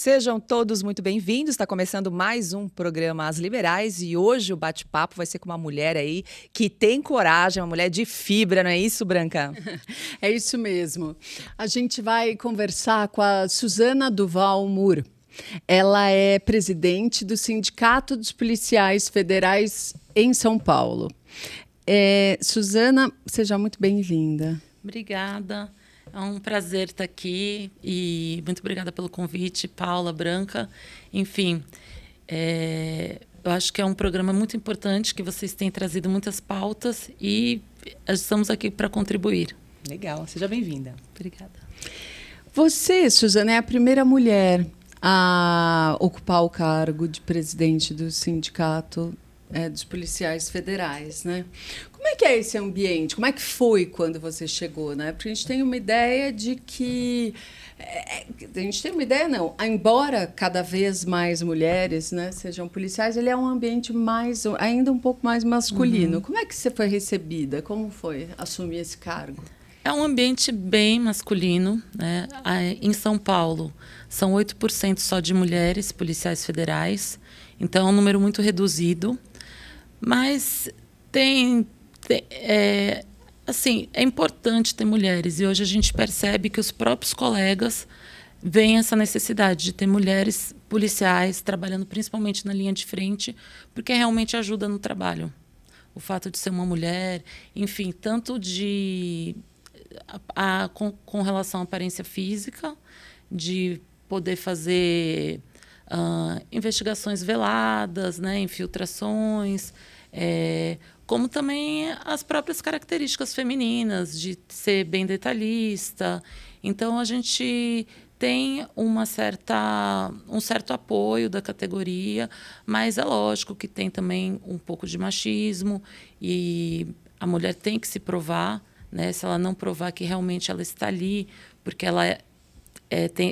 Sejam todos muito bem-vindos. Está começando mais um programa As Liberais e hoje o bate-papo vai ser com uma mulher aí que tem coragem, uma mulher de fibra, não é isso, Branca? É isso mesmo. A gente vai conversar com a Suzana Duval Mur. Ela é presidente do Sindicato dos Policiais Federais em São Paulo. Suzana, seja muito bem-vinda. Obrigada. É um prazer estar aqui e muito obrigada pelo convite, Paula, Branca. Enfim, eu acho que é um programa muito importante, que vocês têm trazido muitas pautas e estamos aqui para contribuir. Legal, seja bem-vinda. Obrigada. Você, Suzana, é a primeira mulher a ocupar o cargo de presidente do Sindicato dos Policiais Federais, né? Como é que é esse ambiente? Como é que foi quando você chegou, né? Porque a gente tem uma ideia de que... a gente tem uma ideia, não. Embora cada vez mais mulheres, né, sejam policiais, ele é um ambiente ainda um pouco mais masculino. Como é que você foi recebida? Como foi assumir esse cargo? É um ambiente bem masculino, né? Em São Paulo, são 8% só de mulheres policiais federais. Então, é um número muito reduzido. Mas é importante ter mulheres. E hoje a gente percebe que os próprios colegas veem essa necessidade de ter mulheres policiais trabalhando principalmente na linha de frente, porque realmente ajuda no trabalho. O fato de ser uma mulher, enfim, tanto com relação à aparência física, de poder fazer investigações veladas, né, infiltrações, como também as próprias características femininas, de ser bem detalhista. Então, a gente tem um certo apoio da categoria, mas é lógico que tem também um pouco de machismo e a mulher tem que se provar, né? Se ela não provar que realmente ela está ali, porque ela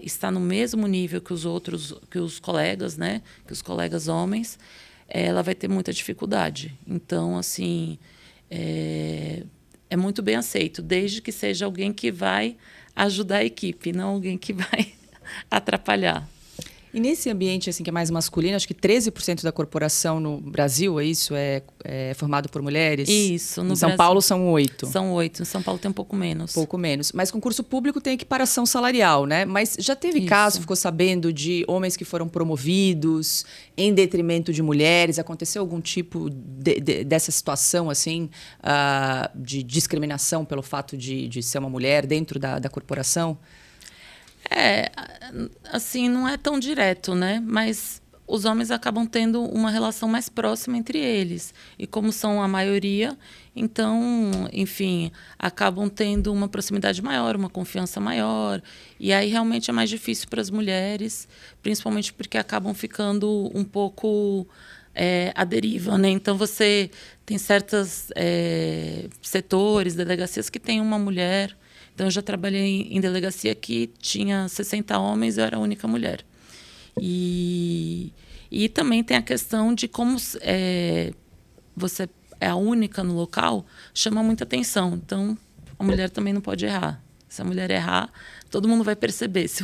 está no mesmo nível que os colegas, né? Que os colegas homens, ela vai ter muita dificuldade. Então, assim, é muito bem aceito, desde que seja alguém que vai ajudar a equipe, não alguém que vai atrapalhar. E nesse ambiente assim que é mais masculino, acho que 13% da corporação no Brasil, é isso? É formado por mulheres? Isso. No Em São Brasil, Paulo são 8. São 8. Em São Paulo tem um pouco menos. Pouco menos. Mas concurso público tem equiparação salarial, né? Mas já teve caso, ficou sabendo de homens que foram promovidos em detrimento de mulheres? Aconteceu algum tipo dessa situação, assim, de discriminação pelo fato de ser uma mulher dentro da corporação? Assim, não é tão direto, né? Mas os homens acabam tendo uma relação mais próxima entre eles. E como são a maioria, então, enfim, acabam tendo uma proximidade maior, uma confiança maior. E aí realmente é mais difícil para as mulheres, principalmente porque acabam ficando um pouco à deriva, né? Então, você tem certos setores, delegacias que tem uma mulher. Então, eu já trabalhei em delegacia que tinha 60 homens e eu era a única mulher. E também tem a questão de como você é a única no local, chama muita atenção. Então, a mulher também não pode errar. Se a mulher errar, todo mundo vai perceber. Se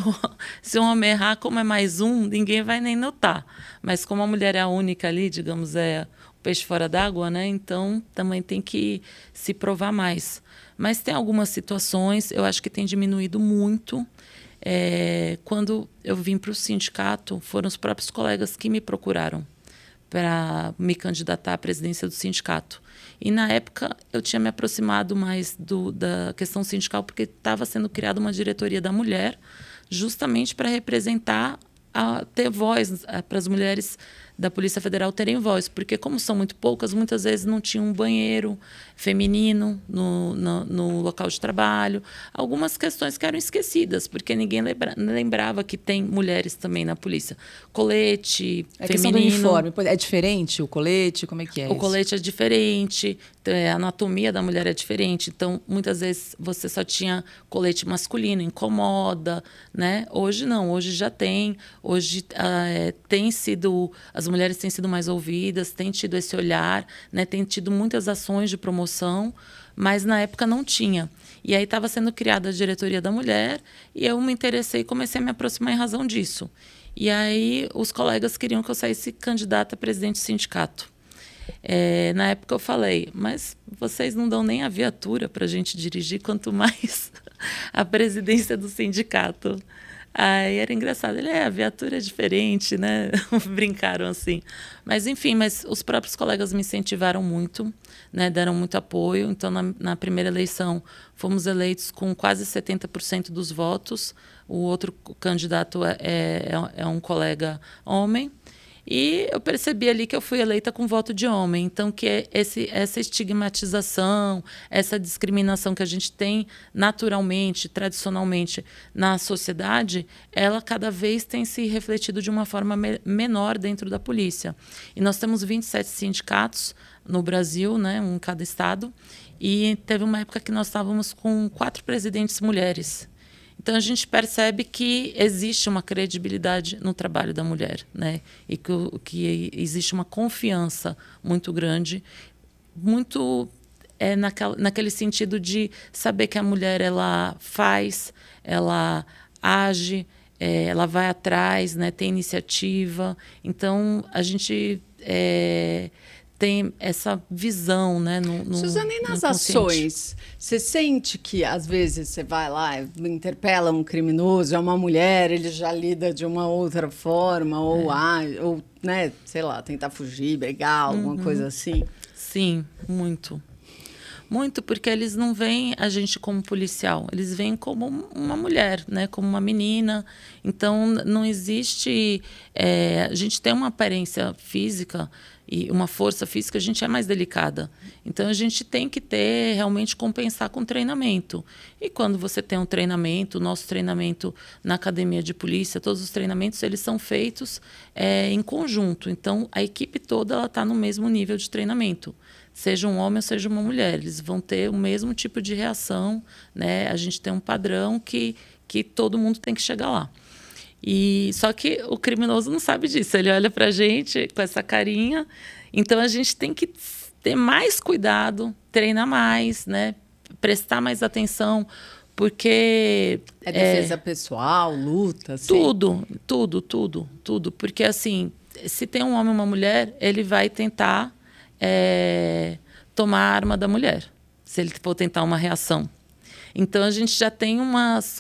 um homem errar, como é mais um, ninguém vai nem notar. Mas como a mulher é a única ali, digamos, é o peixe fora d'água, né? Então, também tem que se provar mais. Mas tem algumas situações, eu acho que tem diminuído muito. Quando eu vim para o sindicato, foram os próprios colegas que me procuraram para me candidatar à presidência do sindicato. E, na época, eu tinha me aproximado mais da questão sindical, porque estava sendo criada uma diretoria da mulher, justamente para representar, ter voz, para as mulheres da Polícia Federal terem voz, porque como são muito poucas, muitas vezes não tinha um banheiro feminino no local de trabalho. Algumas questões que eram esquecidas, porque ninguém lembrava que tem mulheres também na polícia. Colete feminino. A questão do uniforme, é diferente o colete? Como é que é O colete é diferente, a anatomia da mulher é diferente, então muitas vezes você só tinha colete masculino, incomoda, né? Hoje não, hoje já tem, hoje as mulheres têm sido mais ouvidas, têm tido esse olhar, né? Têm tido muitas ações de promoção, mas na época não tinha. E aí estava sendo criada a diretoria da mulher e eu me interessei e comecei a me aproximar em razão disso. E aí os colegas queriam que eu saísse candidata a presidente do sindicato. Na época eu falei, mas vocês não dão nem a viatura para a gente dirigir, quanto mais a presidência do sindicato. Aí era engraçado. A viatura é diferente, né? Brincaram assim. Mas, enfim, os próprios colegas me incentivaram muito, né? Deram muito apoio. Então, na primeira eleição, fomos eleitos com quase 70% dos votos. O outro candidato é um colega homem. E eu percebi ali que eu fui eleita com voto de homem. Então, que essa estigmatização, essa discriminação que a gente tem naturalmente, tradicionalmente na sociedade, ela cada vez tem se refletido de uma forma menor dentro da polícia. E nós temos 27 sindicatos no Brasil, né, um em cada estado. E teve uma época que nós estávamos com 4 presidentes mulheres. Então, a gente percebe que existe uma credibilidade no trabalho da mulher, né? E que existe uma confiança muito grande, muito naquele sentido de saber que a mulher ela faz, ela age, ela vai atrás, né? Tem iniciativa. Então, a gente tem essa visão, né? Suzana, e nas ações? Você sente que, às vezes, você vai lá, interpela um criminoso, é uma mulher, ele já lida de uma outra forma, ou né, sei lá, tentar fugir, brigar, alguma coisa assim? Sim, muito. Muito, porque eles não veem a gente como policial, eles veem como uma mulher, né? Como uma menina. Então, não existe... a gente tem uma aparência física e uma força física, a gente é mais delicada. Então, a gente tem que realmente compensar com treinamento. E quando você tem um treinamento, o nosso treinamento na academia de polícia, todos os treinamentos, eles são feitos em conjunto. Então, a equipe toda está no mesmo nível de treinamento. Seja um homem ou seja uma mulher, eles vão ter o mesmo tipo de reação, né? A gente tem um padrão que todo mundo tem que chegar lá. Só que o criminoso não sabe disso. Ele olha para a gente com essa carinha. Então, a gente tem que ter mais cuidado, treinar mais, né? Prestar mais atenção, porque... defesa pessoal, luta, assim? Tudo. Porque, assim, se tem um homem e uma mulher, ele vai tentar tomar a arma da mulher, se ele for tentar uma reação. Então, a gente já tem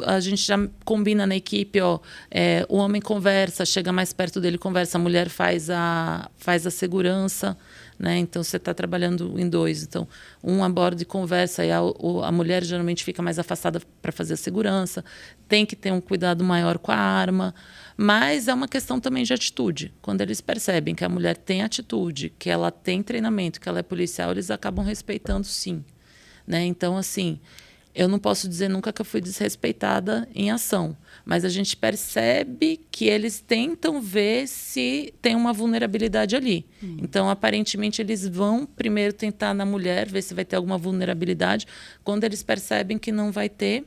a gente já combina na equipe, o homem conversa, chega mais perto dele, conversa, a mulher faz a segurança, né? Então, você está trabalhando em 2. Então, um aborda e conversa, e a mulher geralmente fica mais afastada para fazer a segurança. Tem que ter um cuidado maior com a arma. Mas é uma questão também de atitude. Quando eles percebem que a mulher tem atitude, que ela tem treinamento, que ela é policial, eles acabam respeitando, sim. Né? Então, assim... Eu não posso dizer nunca que eu fui desrespeitada em ação, mas a gente percebe que eles tentam ver se tem uma vulnerabilidade ali. Então, aparentemente, eles vão primeiro tentar na mulher, ver se vai ter alguma vulnerabilidade. Quando eles percebem que não vai ter,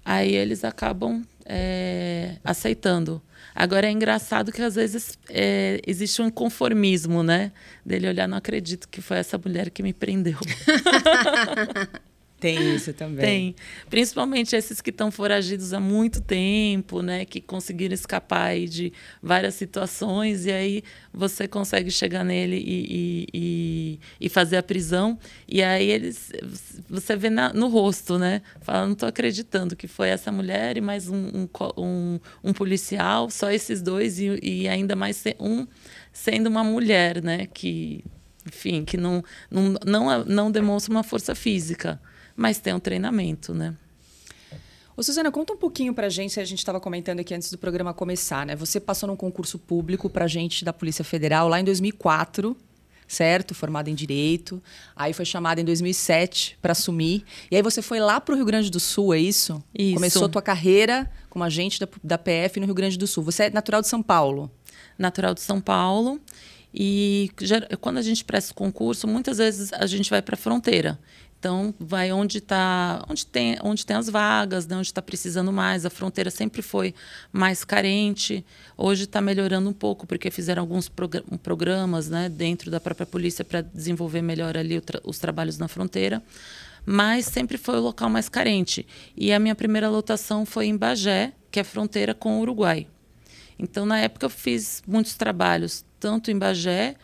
aí eles acabam aceitando. Agora, é engraçado que, às vezes, existe um inconformismo, né? Dele olhar, não acredito que foi essa mulher que me prendeu. Tem isso também. Tem. Principalmente esses que estão foragidos há muito tempo, né? Que conseguiram escapar aí de várias situações, e aí você consegue chegar nele e fazer a prisão. E aí você vê no rosto, né? Fala, não estou acreditando que foi essa mulher e mais um policial, só esses 2, e ainda mais sendo uma mulher, né? Que, enfim, que não demonstra uma força física. Mas tem um treinamento, né? Ô, Suzana, conta um pouquinho pra gente, a gente estava comentando aqui antes do programa começar, né? Você passou num concurso público pra gente da Polícia Federal lá em 2004, certo? Formada em Direito. Aí foi chamada em 2007 para assumir. E aí você foi lá pro Rio Grande do Sul, é isso? Isso. Começou a tua carreira como agente da PF no Rio Grande do Sul. Você é natural de São Paulo? Natural de São Paulo. E quando a gente presta o concurso, muitas vezes a gente vai para a fronteira. Então, vai onde tem as vagas, né? Onde está precisando mais. A fronteira sempre foi mais carente. Hoje está melhorando um pouco, porque fizeram alguns programas, né, dentro da própria polícia para desenvolver melhor ali os trabalhos na fronteira. Mas sempre foi o local mais carente. E a minha primeira lotação foi em Bagé, que é fronteira com o Uruguai. Então, na época, eu fiz muitos trabalhos, tanto em Bagé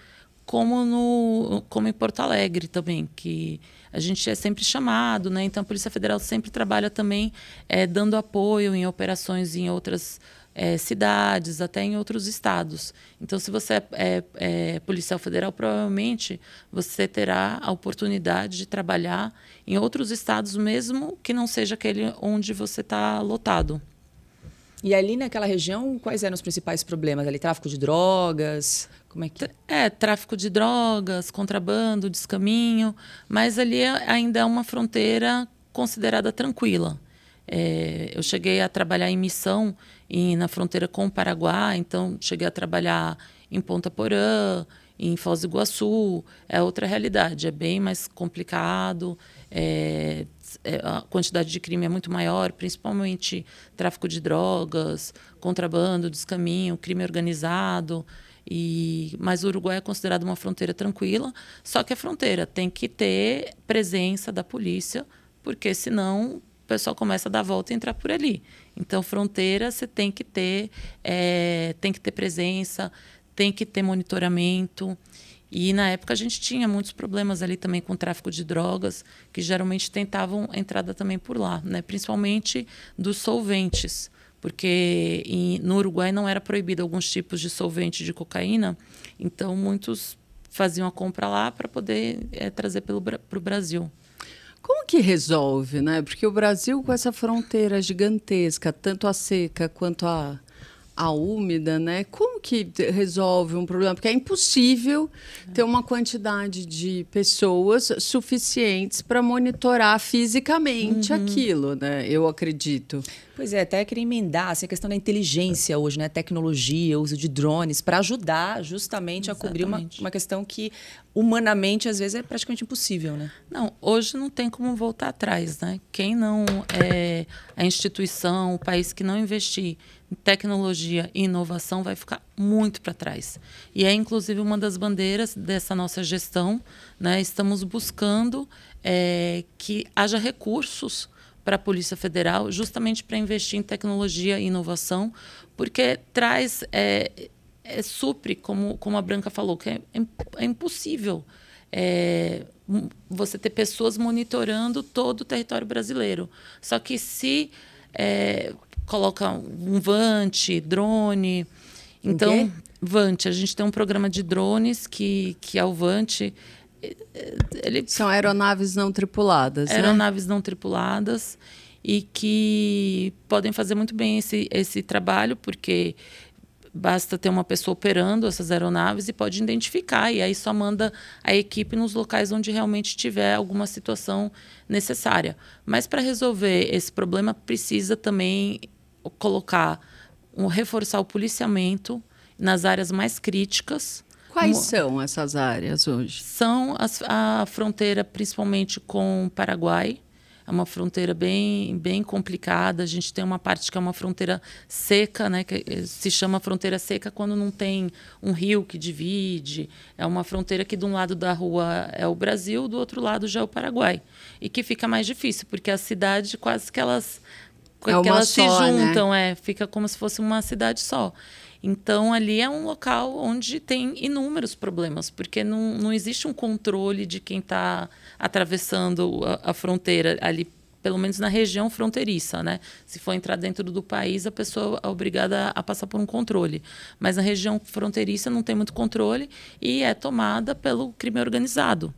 como em Porto Alegre também, que a gente é sempre chamado, né? Então, a Polícia Federal sempre trabalha também dando apoio em operações em outras cidades, até em outros estados. Então, se você é policial federal, provavelmente você terá a oportunidade de trabalhar em outros estados, mesmo que não seja aquele onde você está lotado. E ali naquela região, quais eram os principais problemas? Ali, tráfico de drogas? Como é que... Tráfico de drogas, contrabando, descaminho, mas ali ainda é uma fronteira considerada tranquila. Eu cheguei a trabalhar em missão na fronteira com o Paraguai, então cheguei a trabalhar em Ponta Porã, em Foz do Iguaçu. É outra realidade, é bem mais complicado, a quantidade de crime é muito maior, principalmente tráfico de drogas, contrabando, descaminho, crime organizado. Mas o Uruguai é considerado uma fronteira tranquila, só que a fronteira tem que ter presença da polícia, porque senão o pessoal começa a dar a volta e entrar por ali. Então, fronteira você tem que ter presença, tem que ter monitoramento. E, na época, a gente tinha muitos problemas ali também com o tráfico de drogas, que geralmente tentavam entrada também por lá, né? Principalmente dos solventes, porque no Uruguai não era proibido alguns tipos de solvente de cocaína, então muitos faziam a compra lá para poder trazer para o Brasil. Como que resolve, né? Porque o Brasil, com essa fronteira gigantesca, tanto a seca quanto a úmida, né? Como que resolve um problema? Porque é impossível ter uma quantidade de pessoas suficientes para monitorar fisicamente aquilo, né? Eu acredito. Pois é, até queria emendar assim, a questão da inteligência hoje, né? Tecnologia, uso de drones, para ajudar justamente a cobrir uma questão que humanamente, às vezes, é praticamente impossível, né? Não, hoje não tem como voltar atrás, né? Quem não a instituição, o país que não investir em tecnologia e inovação vai ficar muito para trás. E é, inclusive, uma das bandeiras dessa nossa gestão, né? Estamos buscando que haja recursos para a Polícia Federal, justamente para investir em tecnologia e inovação, porque traz, supre, como a Branca falou, que é impossível você ter pessoas monitorando todo o território brasileiro. Só que se coloca um VANT, drone... Então, VANT, a gente tem um programa de drones que é o VANT... São aeronaves não tripuladas, aeronaves não tripuladas e que podem fazer muito bem esse trabalho, porque basta ter uma pessoa operando essas aeronaves e pode identificar, e aí só manda a equipe nos locais onde realmente tiver alguma situação necessária. Mas para resolver esse problema precisa também reforçar o policiamento nas áreas mais críticas. Quais são essas áreas hoje? São a fronteira, principalmente com o Paraguai. É uma fronteira bem complicada. A gente tem uma parte que é uma fronteira seca, né? Que se chama fronteira seca quando não tem um rio que divide. É uma fronteira que de um lado da rua é o Brasil, do outro lado já é o Paraguai. E que fica mais difícil, porque as cidades quase que elas se juntam. Né? Fica como se fosse uma cidade só. Então, ali é um local onde tem inúmeros problemas, porque não existe um controle de quem está atravessando a fronteira ali, pelo menos na região fronteiriça, né? Se for entrar dentro do país, a pessoa é obrigada a passar por um controle. Mas na região fronteiriça não tem muito controle e é tomada pelo crime organizado.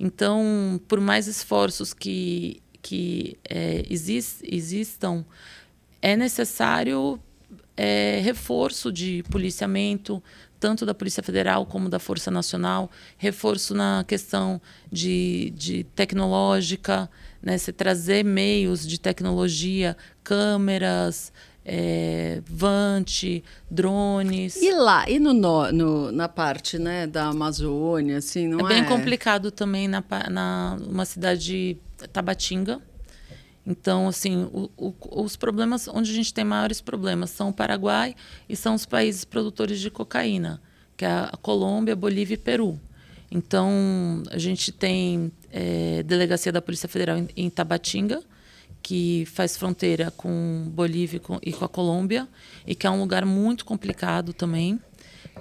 Então, por mais esforços que existam, é necessário... reforço de policiamento, tanto da Polícia Federal como da Força Nacional, reforço na questão de tecnológica, né? Se trazer meios de tecnologia, câmeras, VANT, drones. E lá, na parte, né, da Amazônia, assim, não é? É bem complicado também numa cidade de Tabatinga. Então, assim, os problemas, onde a gente tem maiores problemas são o Paraguai e são os países produtores de cocaína, que é a Colômbia, Bolívia e Peru. Então, a gente tem delegacia da Polícia Federal em Tabatinga, que faz fronteira com Bolívia e com a Colômbia, e que é um lugar muito complicado também.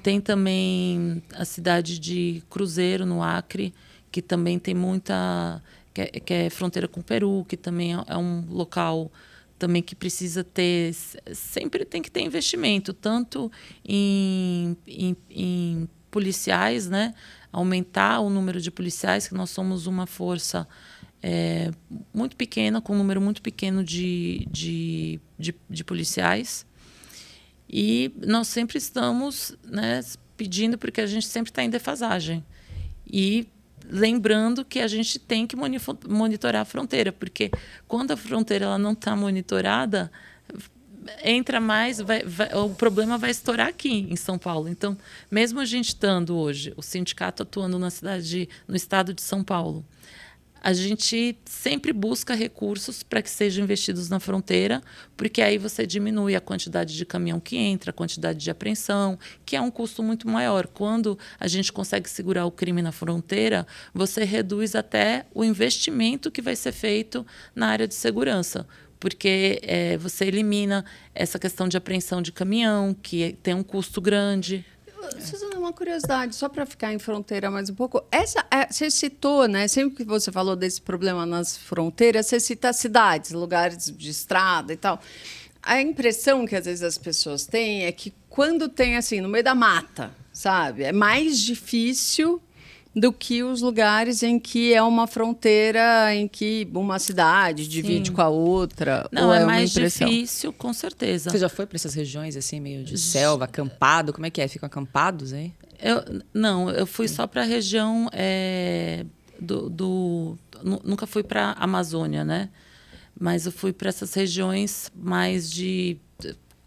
Tem também a cidade de Cruzeiro, no Acre, que também tem muita... que é fronteira com o Peru, que também é um local também que precisa ter... Sempre tem que ter investimento, tanto em policiais, né? Aumentar o número de policiais, que nós somos uma força muito pequena, com um número muito pequeno de policiais. E nós sempre estamos, né, pedindo, porque a gente sempre está em defasagem. E lembrando que a gente tem que monitorar a fronteira, porque quando a fronteira ela não está monitorada, entra mais, o problema vai estourar aqui em São Paulo. Então, mesmo a gente estando hoje, o sindicato atuando no estado de São Paulo, a gente sempre busca recursos para que sejam investidos na fronteira, porque aí você diminui a quantidade de caminhão que entra, a quantidade de apreensão, que é um custo muito maior. Quando a gente consegue segurar o crime na fronteira, você reduz até o investimento que vai ser feito na área de segurança, porque você elimina essa questão de apreensão de caminhão, que tem um custo grande. Suzana, uma curiosidade, só para ficar em fronteira mais um pouco. Você citou, né? Sempre que você falou desse problema nas fronteiras, você cita cidades, lugares de estrada e tal. A impressão que às vezes as pessoas têm é que quando tem assim, no meio da mata, sabe? É mais difícil do que os lugares em que é uma fronteira, em que uma cidade divide com a outra. Não, ou é uma mais impressão? difícil, com certeza. Você já foi para essas regiões, assim, meio de selva, acampado? Como é que é? Ficam acampados, hein? Eu fui só para a região nunca fui para a Amazônia, né? Mas eu fui para essas regiões mais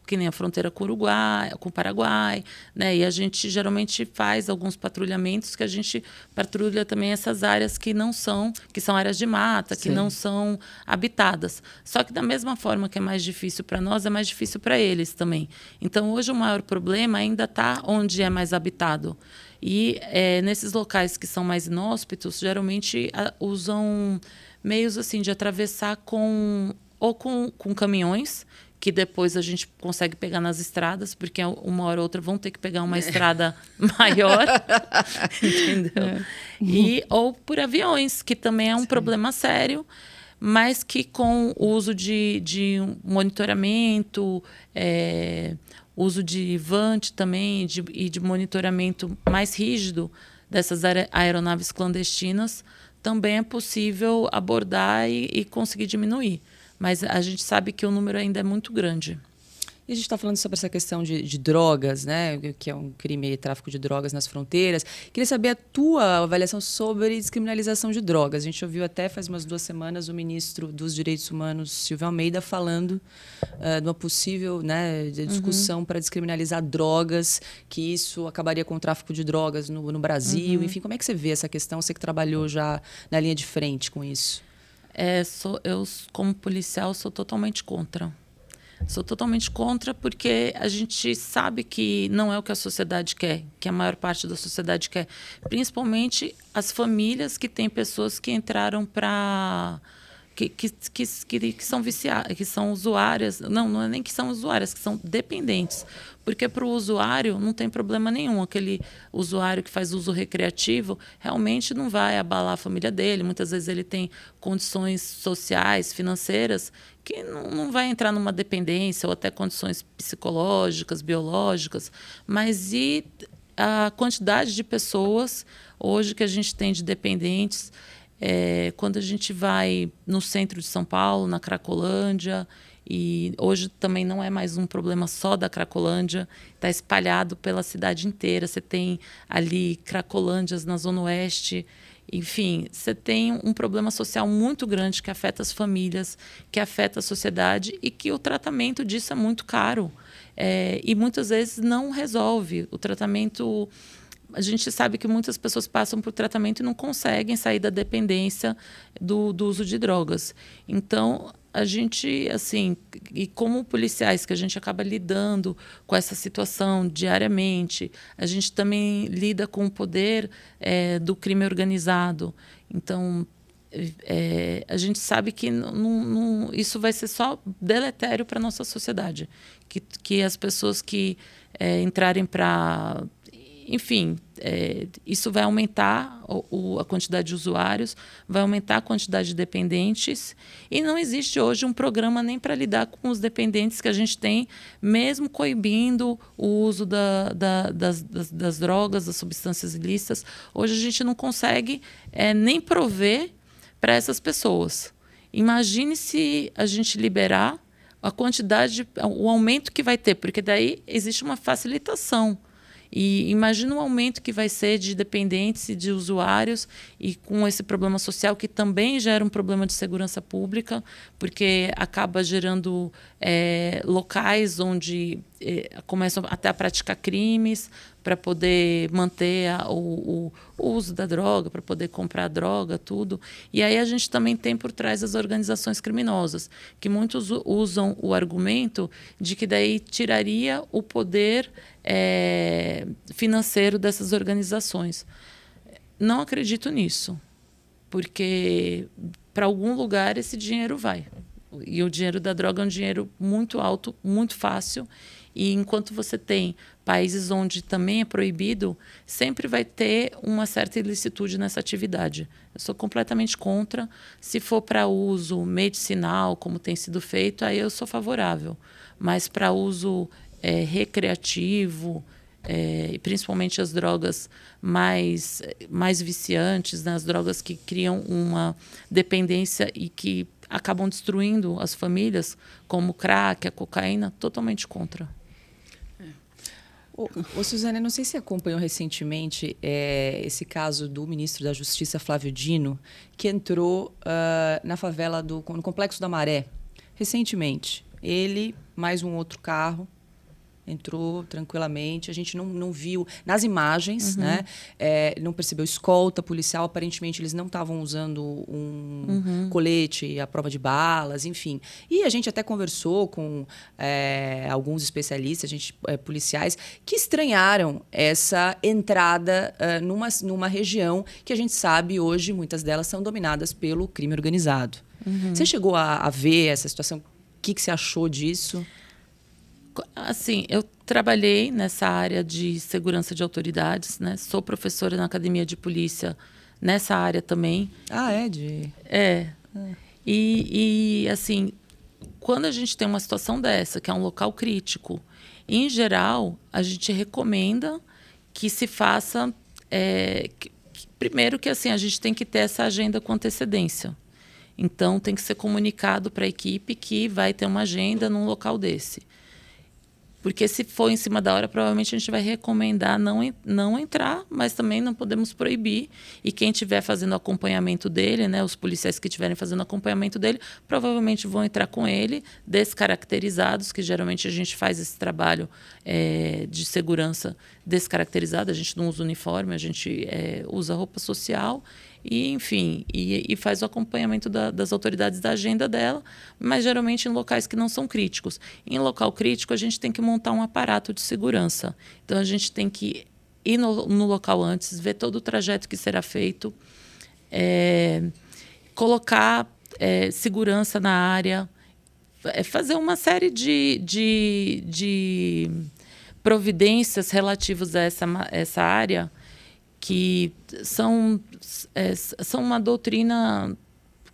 que nem a fronteira com o Uruguai, com o Paraguai, né? E a gente geralmente faz alguns patrulhamentos, que a gente patrulha também essas áreas que são áreas de mata, que não são habitadas. Só que da mesma forma que é mais difícil para nós, é mais difícil para eles também. Então, hoje o maior problema ainda está onde é mais habitado. E nesses locais que são mais inóspitos, geralmente usam meios assim de atravessar com caminhões, que depois a gente consegue pegar nas estradas, porque uma hora ou outra vão ter que pegar uma estrada maior, entendeu? Ou por aviões, que também é um problema sério, mas que com o uso de monitoramento, uso de VANT também, e de monitoramento mais rígido dessas aeronaves clandestinas, também é possível abordar e conseguir diminuir. Mas a gente sabe que o número ainda é muito grande. E a gente está falando sobre essa questão de drogas, né? Que é um crime, tráfico de drogas nas fronteiras. Queria saber a tua avaliação sobre descriminalização de drogas. A gente ouviu até faz umas 2 semanas o ministro dos Direitos Humanos, Silvio Almeida, falando de uma possível, né, discussão para descriminalizar drogas, que isso acabaria com o tráfico de drogas no Brasil. Enfim, como é que você vê essa questão? Você que trabalhou já na linha de frente com isso. Eu, como policial, sou totalmente contra. Sou totalmente contra porque a gente sabe que não é o que a sociedade quer, que a maior parte da sociedade quer. Principalmente as famílias que têm pessoas que entraram para... Que são viciadas, que são usuárias. Não é nem que são usuárias, que são dependentes. Porque para o usuário não tem problema nenhum. Aquele usuário que faz uso recreativo realmente não vai abalar a família dele. Muitas vezes ele tem condições sociais, financeiras, que não vai entrar numa dependência, ou até condições psicológicas, biológicas. Mas e a quantidade de pessoas hoje que a gente tem de dependentes... quando a gente vai no centro de São Paulo, na Cracolândia, e hoje também não é mais um problema só da Cracolândia, está espalhado pela cidade inteira. Você tem ali Cracolândias na Zona Oeste. Enfim, você tem um problema social muito grande que afeta as famílias, que afeta a sociedade, e que o tratamento disso é muito caro. E muitas vezes não resolve. O tratamento... A gente sabe que muitas pessoas passam por tratamento e não conseguem sair da dependência do uso de drogas. Então, a gente, assim, e como policiais que a gente acaba lidando com essa situação diariamente, a gente também lida com o poder do crime organizado. Então, a gente sabe que isso vai ser só deletério para a nossa sociedade. Que as pessoas que entrarem para... Enfim, isso vai aumentar a quantidade de usuários, vai aumentar a quantidade de dependentes, e não existe hoje um programa nem para lidar com os dependentes que a gente tem, mesmo coibindo o uso das drogas, das substâncias ilícitas. Hoje a gente não consegue nem prover para essas pessoas. Imagine se a gente liberar a quantidade, o aumento que vai ter, porque daí existe uma facilitação. E imagina o aumento que vai ser de dependentes e de usuários, e com esse problema social que também gera um problema de segurança pública, porque acaba gerando locais onde começam até a praticar crimes para poder manter o uso da droga, para poder comprar droga, tudo. E aí a gente também tem por trás as organizações criminosas, que muitos usam o argumento de que daí tiraria o poder financeiro dessas organizações. Não acredito nisso, porque para algum lugar esse dinheiro vai. E o dinheiro da droga é um dinheiro muito alto, muito fácil. E enquanto você tem países onde também é proibido, sempre vai ter uma certa ilicitude nessa atividade. Eu sou completamente contra. Se for para uso medicinal, como tem sido feito, aí eu sou favorável. Mas para uso recreativo, e principalmente as drogas mais viciantes, né? As drogas que criam uma dependência e que acabam destruindo as famílias, como o crack, a cocaína, totalmente contra. Suzane, não sei se acompanhou recentemente esse caso do ministro da Justiça, Flávio Dino, que entrou na favela no Complexo da Maré, recentemente. Ele, mais um outro carro, entrou tranquilamente. A gente não viu nas imagens, né? Não percebeu escolta policial. Aparentemente, eles não estavam usando um colete à prova de balas, enfim. E a gente até conversou com alguns especialistas, policiais, que estranharam essa entrada numa região que a gente sabe hoje, muitas delas são dominadas pelo crime organizado. Você chegou a ver essa situação? O que você achou disso? Assim, eu trabalhei nessa área de segurança de autoridades, né? Sou professora na academia de polícia nessa área também. Ah, E assim, quando a gente tem uma situação dessa, que é um local crítico, em geral, a gente recomenda que se faça... primeiro que assim, a gente tem que ter essa agenda com antecedência. Então, tem que ser comunicado para a equipe que vai ter uma agenda num local desse. Porque se for em cima da hora, provavelmente a gente vai recomendar não entrar, mas também não podemos proibir. E quem estiver fazendo acompanhamento dele, né, os policiais que estiverem fazendo acompanhamento dele, provavelmente vão entrar com ele, descaracterizados, que geralmente a gente faz esse trabalho de segurança descaracterizado. A gente não usa uniforme, a gente usa roupa social. E, enfim, e faz o acompanhamento das autoridades da agenda dela, mas geralmente em locais que não são críticos. Em local crítico, a gente tem que montar um aparato de segurança. Então, a gente tem que ir no local antes, ver todo o trajeto que será feito, colocar segurança na área, fazer uma série de providências relativas a essa área, que são uma doutrina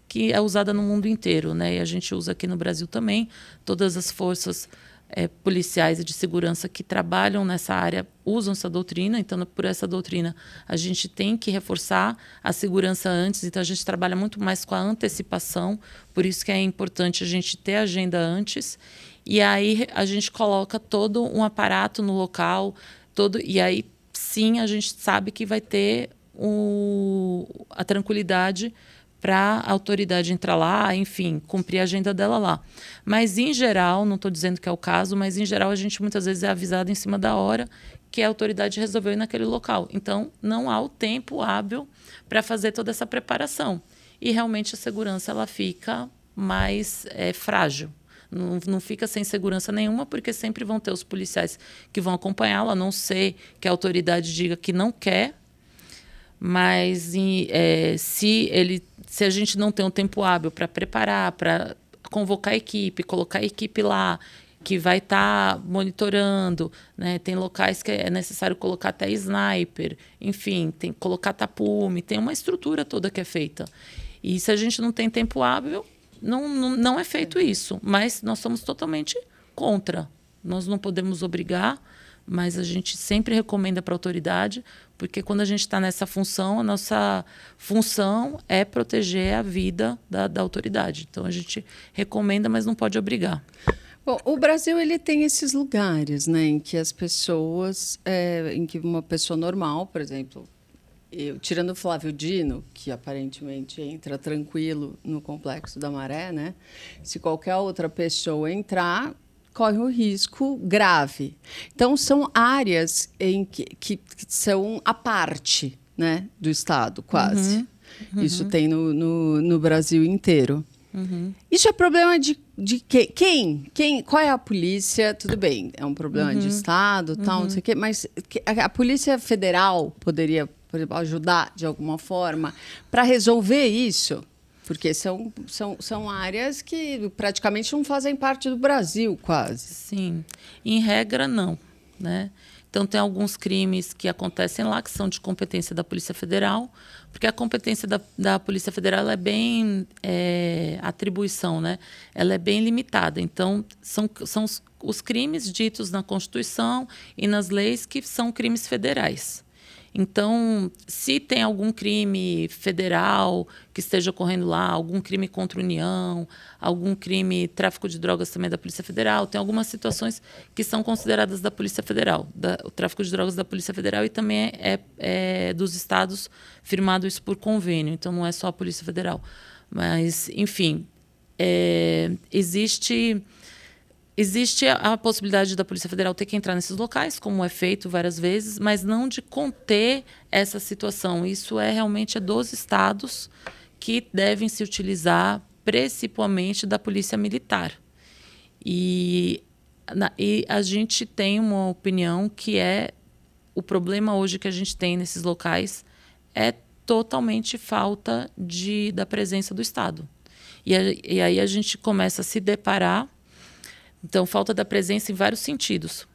que é usada no mundo inteiro, né? E a gente usa aqui no Brasil também. Todas as forças policiais e de segurança que trabalham nessa área usam essa doutrina. Então, por essa doutrina, a gente tem que reforçar a segurança antes. Então, a gente trabalha muito mais com a antecipação. Por isso que é importante a gente ter a agenda antes. E aí, a gente coloca todo um aparato no local. E aí, sim, a gente sabe que vai ter a tranquilidade para a autoridade entrar lá, enfim, cumprir a agenda dela lá. Mas, em geral, não estou dizendo que é o caso, mas, em geral, a gente muitas vezes é avisado em cima da hora que a autoridade resolveu ir naquele local. Então, não há o tempo hábil para fazer toda essa preparação. E, realmente, a segurança ela fica mais frágil. Não fica sem segurança nenhuma, porque sempre vão ter os policiais que vão acompanhá-la, a não ser que a autoridade diga que não quer. Mas se a gente não tem um tempo hábil para preparar, para convocar a equipe, colocar a equipe lá, que vai estar monitorando, né? Tem locais que é necessário colocar até sniper, enfim, tem que colocar tapume, tem uma estrutura toda que é feita. E se a gente não tem tempo hábil, não é feito isso. Mas nós somos totalmente contra. Nós não podemos obrigar, mas a gente sempre recomenda para a autoridade, porque quando a gente está nessa função, a nossa função é proteger a vida da autoridade. Então, a gente recomenda, mas não pode obrigar. Bom, o Brasil ele tem esses lugares, né, em que as pessoas, em que uma pessoa normal, por exemplo, tirando o Flávio Dino, que aparentemente entra tranquilo no Complexo da Maré, né, se qualquer outra pessoa entrar, corre um risco grave. Então, são áreas que são à parte, né, do Estado, quase. Uhum. Isso tem no Brasil inteiro. Uhum. Isso é problema de quem? Qual é a polícia? Tudo bem, é um problema de Estado, tal, não sei o quê, mas a Polícia Federal poderia, por exemplo, ajudar de alguma forma para resolver isso? Porque são áreas que praticamente não fazem parte do Brasil, quase. Sim, em regra, não, né? Então, tem alguns crimes que acontecem lá, que são de competência da Polícia Federal, porque a competência da Polícia Federal ela é bem... a atribuição, né? Ela é bem limitada. Então, são os crimes ditos na Constituição e nas leis que são crimes federais. Então, se tem algum crime federal que esteja ocorrendo lá, algum crime contra a União, algum crime, tráfico de drogas também da Polícia Federal, tem algumas situações que são consideradas da Polícia Federal, o tráfico de drogas da Polícia Federal, e também é dos estados firmado isso por convênio, então não é só a Polícia Federal. Mas, enfim, existe a possibilidade da Polícia Federal ter que entrar nesses locais, como é feito várias vezes, mas não de conter essa situação. Isso realmente dos estados que devem se utilizar principalmente da Polícia Militar. E a gente tem uma opinião que o problema hoje que a gente tem nesses locais é totalmente falta da presença do Estado. E aí a gente começa a se deparar. Então, falta da presença em vários sentidos.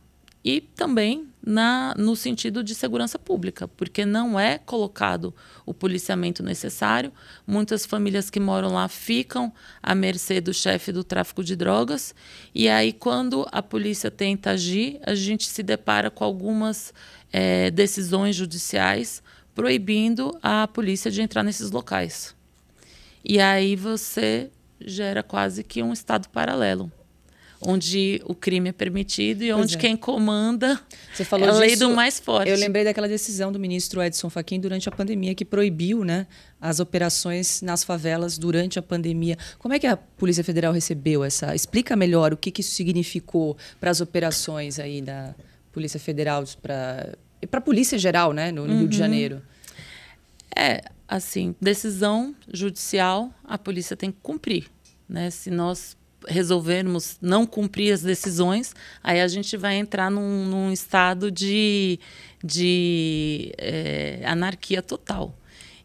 E também no sentido de segurança pública, porque não é colocado o policiamento necessário. Muitas famílias que moram lá ficam à mercê do chefe do tráfico de drogas. E aí, quando a polícia tenta agir, a gente se depara com algumas decisões judiciais proibindo a polícia de entrar nesses locais. E aí você gera quase que um estado paralelo, onde o crime é permitido e onde quem comanda é a lei do mais forte. Eu lembrei daquela decisão do ministro Edson Fachin durante a pandemia, que proibiu, né, as operações nas favelas durante a pandemia. Como é que a Polícia Federal recebeu essa? Explica melhor o que isso significou para as operações aí da Polícia Federal, para a Polícia Geral, né, no Rio de Janeiro. Assim, decisão judicial, a polícia tem que cumprir, né? Se nós resolvermos não cumprir as decisões, aí a gente vai entrar num estado de anarquia total.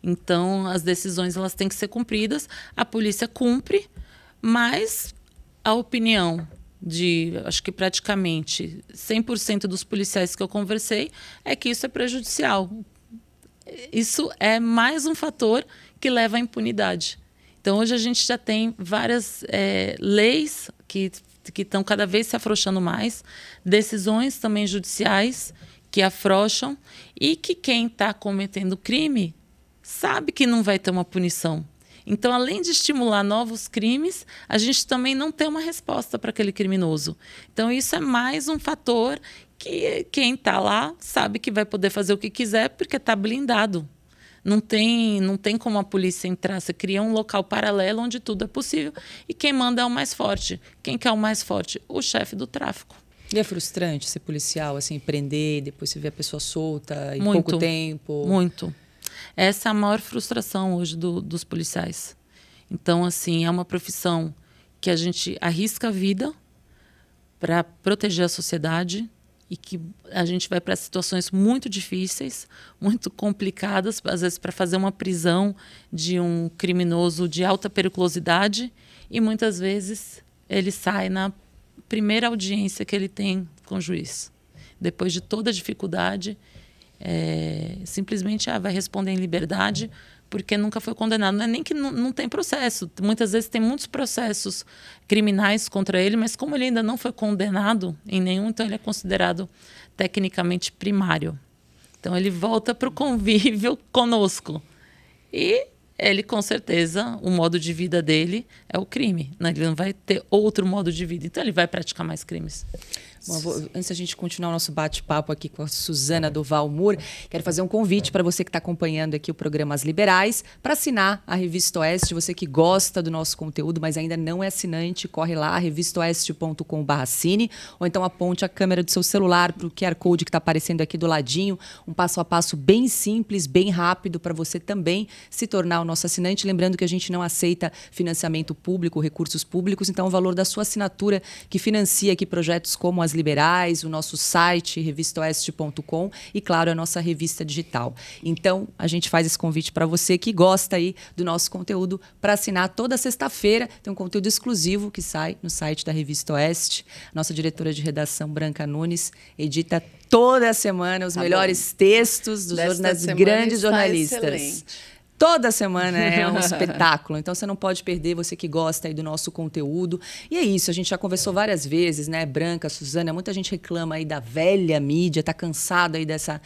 Então, as decisões elas têm que ser cumpridas, a polícia cumpre, mas a opinião acho que praticamente 100% dos policiais que eu conversei é que isso é prejudicial. Isso é mais um fator que leva à impunidade. Então, hoje a gente já tem várias leis que estão cada vez se afrouxando mais, decisões também judiciais que afrouxam e que quem está cometendo crime sabe que não vai ter uma punição. Então, além de estimular novos crimes, a gente também não tem uma resposta para aquele criminoso. Então, isso é mais um fator que quem está lá sabe que vai poder fazer o que quiser porque está blindado. Não tem como a polícia entrar. Você cria um local paralelo onde tudo é possível. E quem manda é o mais forte. Quem que é o mais forte? O chefe do tráfico. E é frustrante ser policial, assim, prender, depois você vê a pessoa solta em pouco tempo? Muito. Essa é a maior frustração hoje dos policiais. Então, assim, é uma profissão que a gente arrisca a vida para proteger a sociedade e que a gente vai para situações muito difíceis, muito complicadas, às vezes para fazer uma prisão de um criminoso de alta periculosidade, e muitas vezes ele sai na primeira audiência que ele tem com o juiz. Depois de toda a dificuldade, simplesmente vai responder em liberdade, porque nunca foi condenado. Não é nem que não tem processo. Muitas vezes tem muitos processos criminais contra ele, mas como ele ainda não foi condenado em nenhum, então ele é considerado tecnicamente primário. Então ele volta para o convívio conosco. E ele, com certeza, o modo de vida dele é o crime, né? Ele não vai ter outro modo de vida. Então ele vai praticar mais crimes. Bom, antes da gente continuar o nosso bate-papo aqui com a Suzana do Valmor, quero fazer um convite para você que está acompanhando aqui o programa As Liberais, para assinar a Revista Oeste. Você que gosta do nosso conteúdo, mas ainda não é assinante, corre lá, revistaoeste.com/assine, ou então aponte a câmera do seu celular para o QR Code que está aparecendo aqui do ladinho. Um passo a passo bem simples, bem rápido, para você também se tornar o nosso assinante. Lembrando que a gente não aceita financiamento público, recursos públicos, então o valor da sua assinatura que financia aqui projetos como As Liberais, o nosso site, revistaoeste.com, e, claro, a nossa revista digital. Então, a gente faz esse convite para você que gosta aí do nosso conteúdo para assinar toda sexta-feira. Tem um conteúdo exclusivo que sai no site da Revista Oeste. Nossa diretora de redação, Branca Nunes, edita toda semana os melhores textos dos grandes jornalistas. Excelente. Toda semana é um espetáculo, então você não pode perder, você que gosta aí do nosso conteúdo. E é isso, a gente já conversou várias vezes, né? Branca, Suzana, muita gente reclama aí da velha mídia, tá cansado aí dessa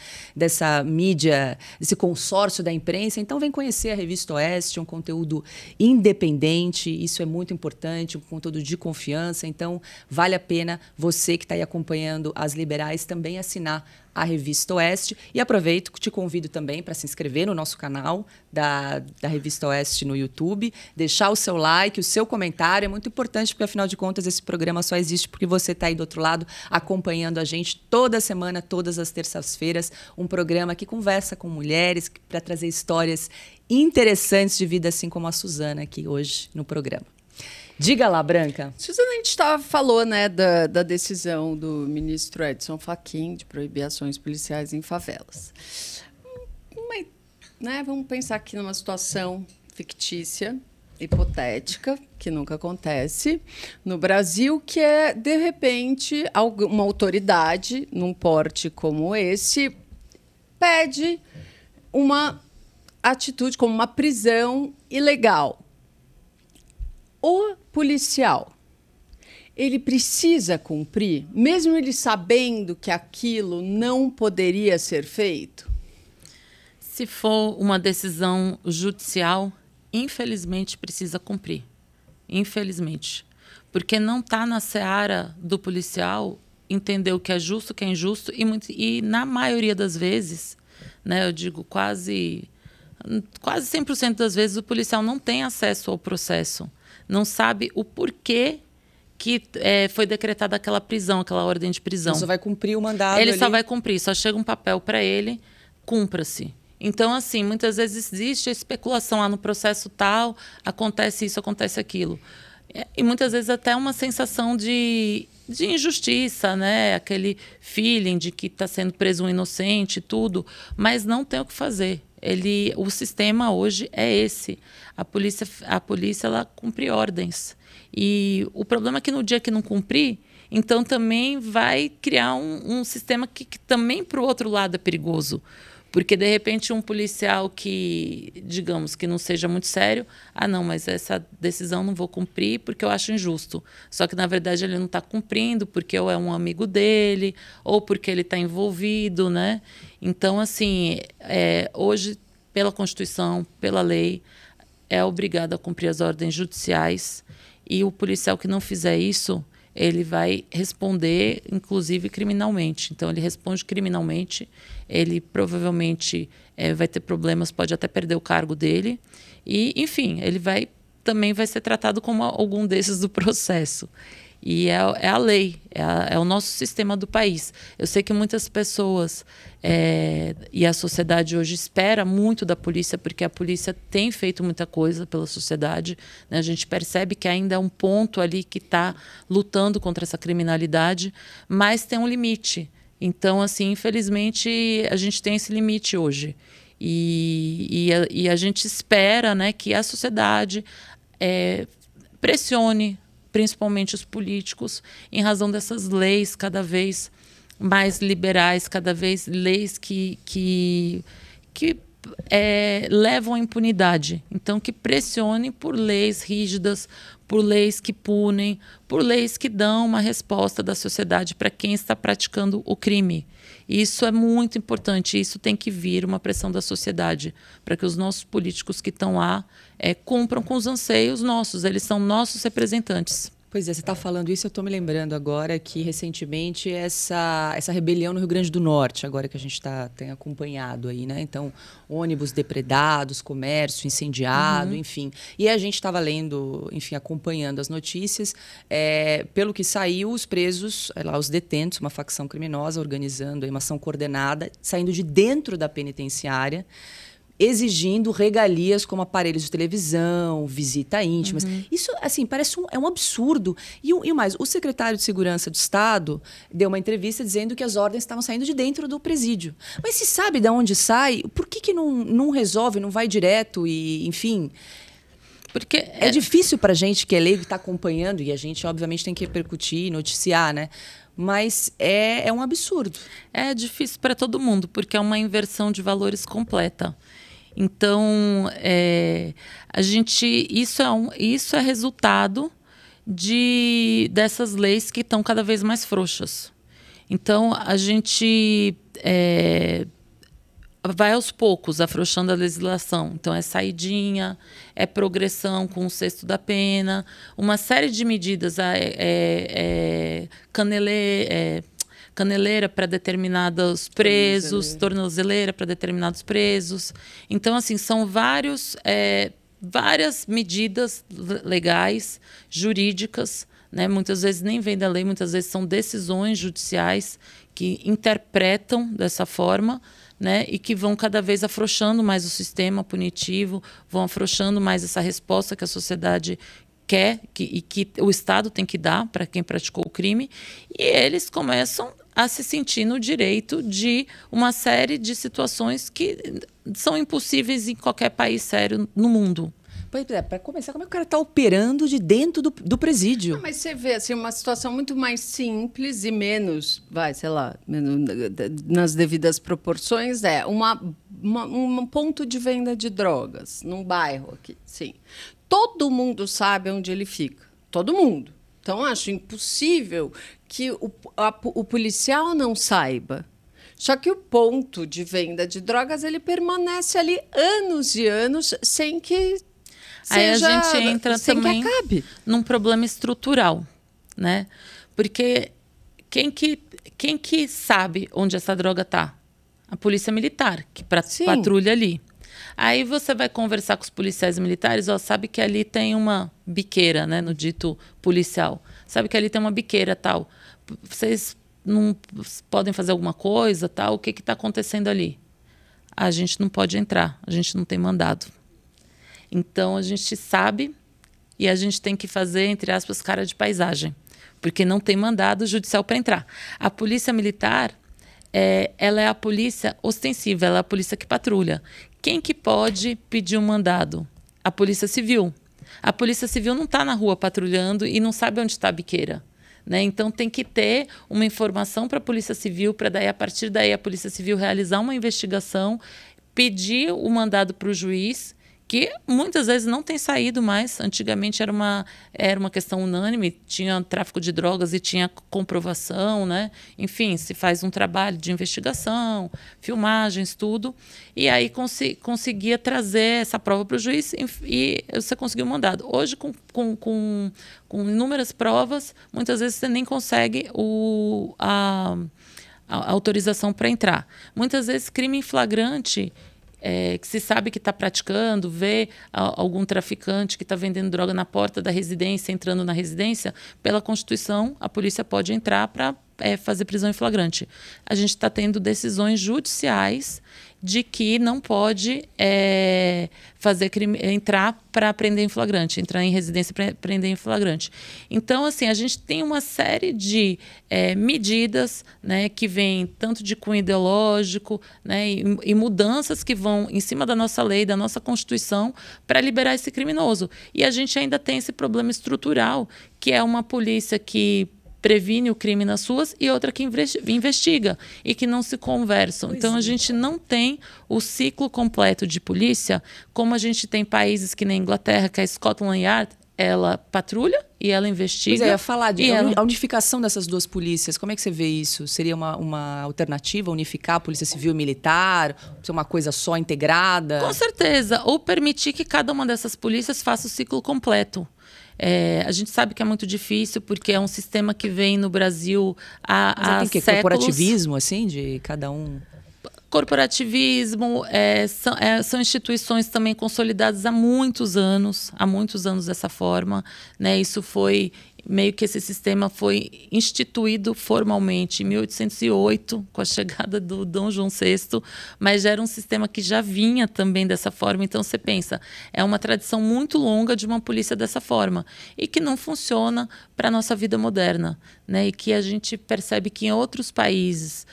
mídia, desse consórcio da imprensa. Então vem conhecer a Revista Oeste, um conteúdo independente, isso é muito importante, um conteúdo de confiança. Então vale a pena você que está aí acompanhando As Liberais também assinar a Revista Oeste. E aproveito que te convido também para se inscrever no nosso canal da Revista Oeste no YouTube, deixar o seu like, o seu comentário. É muito importante, porque, afinal de contas, esse programa só existe porque você está aí do outro lado acompanhando a gente toda semana, todas as terças-feiras. Um programa que conversa com mulheres para trazer histórias interessantes de vida, assim como a Suzana aqui hoje no programa. Diga lá, Branca. Suzana, a gente falou, né, da decisão do ministro Edson Fachin de proibir ações policiais em favelas. Mas, né, vamos pensar aqui numa situação fictícia, hipotética, que nunca acontece no Brasil, que é, de repente, uma autoridade, num porte como esse, pede uma atitude como uma prisão ilegal. O policial, ele precisa cumprir, mesmo ele sabendo que aquilo não poderia ser feito? Se for uma decisão judicial, infelizmente precisa cumprir. Infelizmente. Porque não está na seara do policial entender o que é justo, o que é injusto, e na maioria das vezes, né, eu digo quase 100% das vezes, o policial não tem acesso ao processo. Não sabe o porquê que foi decretada aquela prisão, aquela ordem de prisão. Ele só vai cumprir o mandado. Ele só vai cumprir, só chega um papel para ele, cumpra-se. Então, assim, muitas vezes existe a especulação, no processo tal, acontece isso, acontece aquilo. E muitas vezes até uma sensação de injustiça, né? Aquele feeling de que está sendo preso um inocente e tudo, mas não tem o que fazer. O sistema hoje é esse. A polícia ela cumpre ordens. E o problema é que no dia que não cumprir, então também vai criar um sistema que também para o outro lado é perigoso. Porque, de repente, um policial que, digamos, que não seja muito sério, não, mas essa decisão não vou cumprir porque eu acho injusto. Só que, na verdade, ele não está cumprindo porque ou é um amigo dele, ou porque ele está envolvido, né? Então, assim, hoje, pela Constituição, pela lei, é obrigado a cumprir as ordens judiciais, e o policial que não fizer isso, ele vai responder, inclusive, criminalmente. Então, ele responde criminalmente, ele provavelmente vai ter problemas, pode até perder o cargo dele. E, enfim, ele também vai ser tratado como algum desses do processo. E é a lei, é o nosso sistema do país. Eu sei que muitas pessoas e a sociedade hoje espera muito da polícia, porque a polícia tem feito muita coisa pela sociedade, né? A gente percebe que ainda é um ponto ali que está lutando contra essa criminalidade, mas tem um limite. Então, assim, infelizmente, a gente tem esse limite hoje. E a gente espera, né, que a sociedade pressione, principalmente os políticos, em razão dessas leis cada vez mais liberais, cada vez leis que levam à impunidade. Então, que pressione por leis rígidas, por leis que punem, por leis que dão uma resposta da sociedade para quem está praticando o crime. Isso é muito importante, isso tem que vir uma pressão da sociedade para que os nossos políticos que estão lá cumpram com os anseios nossos, eles são nossos representantes. Pois é, você está falando isso, eu estou me lembrando agora que recentemente essa rebelião no Rio Grande do Norte, agora que a gente tem acompanhado aí, né? Então, ônibus depredados, comércio incendiado, enfim. E a gente estava lendo, enfim, acompanhando as notícias. Pelo que saiu, os presos, lá, os detentos, uma facção criminosa organizando aí uma ação coordenada, saindo de dentro da penitenciária, exigindo regalias como aparelhos de televisão, visita íntimas. Isso, assim, parece um absurdo. E o mais, o secretário de Segurança do Estado deu uma entrevista dizendo que as ordens estavam saindo de dentro do presídio. Mas se sabe de onde sai, por que não resolve, não vai direto e, enfim... Porque é difícil para a gente que é leigo estar acompanhando, e a gente, obviamente, tem que repercutir, noticiar, né? Mas é um absurdo. É difícil para todo mundo, porque é uma inversão de valores completa. Então, isso é resultado dessas leis que estão cada vez mais frouxas. Então, a gente vai aos poucos afrouxando a legislação. Então, é saidinha, é progressão com o sexto da pena, uma série de medidas, caneleira para determinados presos, tornozeleira para determinados presos. Então, assim, são várias medidas legais, jurídicas, né? Muitas vezes nem vem da lei, muitas vezes são decisões judiciais que interpretam dessa forma, né? E que vão cada vez afrouxando mais o sistema punitivo, vão afrouxando mais essa resposta que a sociedade quer e que o Estado tem que dar para quem praticou o crime, e eles começam a se sentir no direito de uma série de situações que são impossíveis em qualquer país sério no mundo. Pois é, para começar, como é que o cara está operando de dentro do presídio? Não, mas você vê assim, uma situação muito mais simples e menos, nas devidas proporções, um ponto de venda de drogas num bairro aqui, sim. Todo mundo sabe onde ele fica. Todo mundo. Então, acho impossível que o policial não saiba. Só que o ponto de venda de drogas ele permanece ali anos e anos sem que Aí a gente entra também que acabe num problema estrutural, né? Porque quem que sabe onde essa droga está? A polícia militar, que patrulha ali. Aí você vai conversar com os policiais militares, sabe que ali tem uma biqueira, né, no dito policial. Sabe que ali tem uma biqueira, tal. Vocês não podem fazer alguma coisa, tal? O que está acontecendo ali? A gente não pode entrar, a gente não tem mandado. Então, a gente sabe e a gente tem que fazer, entre aspas, cara de paisagem, porque não tem mandado judicial para entrar. A polícia militar, ela é a polícia ostensiva, ela é a polícia que patrulha. Quem que pode pedir um mandado? A Polícia Civil. A Polícia Civil não está na rua patrulhando e não sabe onde está a biqueira, né? Então, tem que ter uma informação para a Polícia Civil, para daí, a partir daí, a Polícia Civil realizar uma investigação, pedir o mandado para o juiz, que muitas vezes não tem saído mais. Antigamente era uma questão unânime, tinha tráfico de drogas e tinha comprovação, né? Enfim, se faz um trabalho de investigação, filmagens, tudo, e aí conseguia trazer essa prova para o juiz e você conseguiu o mandado. Hoje, com inúmeras provas, muitas vezes você nem consegue a autorização para entrar. Muitas vezes crime em flagrante, que se sabe que está praticando, vê algum traficante que está vendendo droga na porta da residência, entrando na residência, pela Constituição, a polícia pode entrar para fazer prisão em flagrante. A gente está tendo decisões judiciais de que não pode entrar para prender em flagrante, entrar em residência para prender em flagrante. Então, assim, a gente tem uma série de medidas, né, que vêm tanto de cunho ideológico, né, e mudanças que vão em cima da nossa lei, da nossa Constituição, para liberar esse criminoso. E a gente ainda tem esse problema estrutural, que é uma polícia que previne o crime nas ruas e outra que investiga e que não se conversam. Então, a gente não tem o ciclo completo de polícia, como a gente tem países que na Inglaterra, que é a Scotland Yard, ela patrulha e ela investiga. Pois é, eu ia falar a unificação dessas duas polícias. Como é que você vê isso? Seria uma alternativa, unificar a Polícia Civil e Militar? Ser uma coisa só, integrada? Com certeza. Ou permitir que cada uma dessas polícias faça o ciclo completo. A gente sabe que é muito difícil, porque é um sistema que vem no Brasil há tem séculos. Corporativismo, assim, de cada um? Corporativismo, são instituições também consolidadas há muitos anos dessa forma, né? Isso foi meio que esse sistema foi instituído formalmente em 1808, com a chegada do Dom João VI, mas já era um sistema que já vinha também dessa forma. Então, você pensa, é uma tradição muito longa de uma polícia dessa forma e que não funciona para a nossa vida moderna, né? E que a gente percebe que em outros países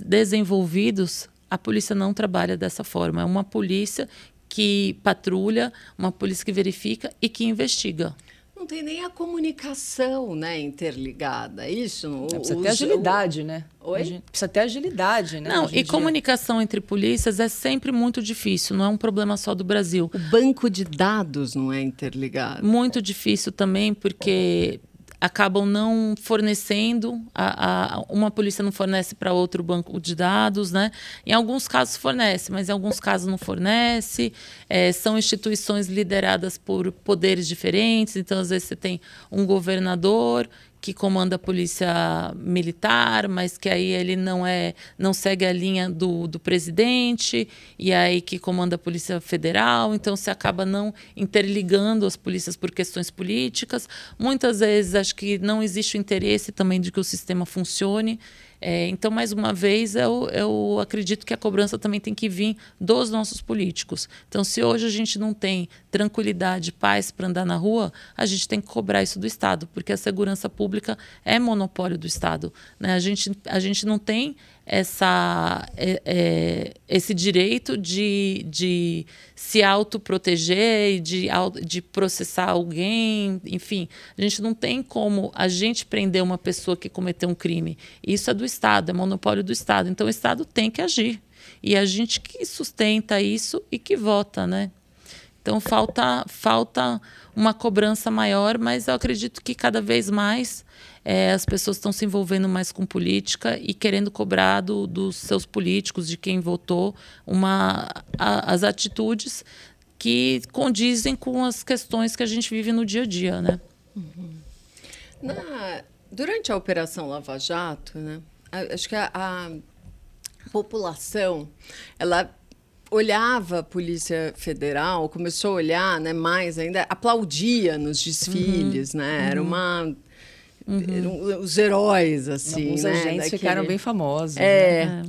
desenvolvidos, a polícia não trabalha dessa forma. É uma polícia que patrulha, uma polícia que verifica e que investiga. Não tem nem a comunicação, né, interligada. Isso. Precisa ter agilidade, né? Oi? Precisa ter agilidade, né? Não, e comunicação entre polícias é sempre muito difícil. Não é um problema só do Brasil. O banco de dados não é interligado. Muito difícil também, porque acabam não fornecendo, uma polícia não fornece para outro banco de dados, né? Em alguns casos fornece, mas em alguns casos não fornece. São instituições lideradas por poderes diferentes, então às vezes você tem um governador que comanda a polícia militar, mas que aí ele não segue a linha do presidente, e aí que comanda a polícia federal, então se acaba não interligando as polícias por questões políticas. Muitas vezes acho que não existe o interesse também de que o sistema funcione. Então, mais uma vez, eu acredito que a cobrança também tem que vir dos nossos políticos. Então, se hoje a gente não tem tranquilidade, paz para andar na rua, a gente tem que cobrar isso do Estado, porque a segurança pública é monopólio do Estado, né? A gente não tem esse direito de se autoproteger e de processar alguém, enfim. A gente não tem como a gente prender uma pessoa que cometeu um crime. Isso é do Estado, é monopólio do Estado. Então, o Estado tem que agir. E a gente que sustenta isso e que vota, né? Então, falta uma cobrança maior, mas eu acredito que cada vez mais as pessoas estão se envolvendo mais com política e querendo cobrar dos seus políticos, de quem votou, as atitudes que condizem com as questões que a gente vive no dia a dia, né? Uhum. Durante a Operação Lava Jato, né, acho que a população, ela olhava a Polícia Federal, começou a olhar, né, mais ainda, aplaudia nos desfiles, né? Era uma... Eram os heróis, assim, alguns agentes ficaram bem famosos. Né?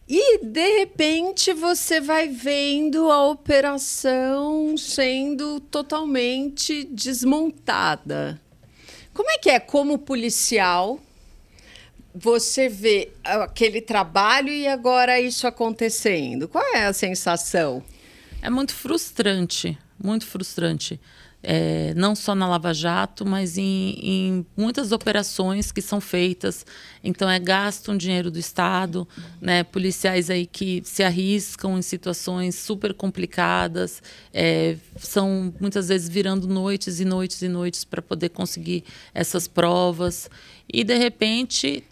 E, de repente, você vai vendo a operação sendo totalmente desmontada. Como é que é, como policial, você vê aquele trabalho e agora isso acontecendo? Qual é a sensação? É muito frustrante, muito frustrante. Não só na Lava Jato, mas em muitas operações que são feitas. Então, gasto um dinheiro do Estado, né? Policiais aí que se arriscam em situações super complicadas, são muitas vezes virando noites e noites e noites para poder conseguir essas provas. E, de repente,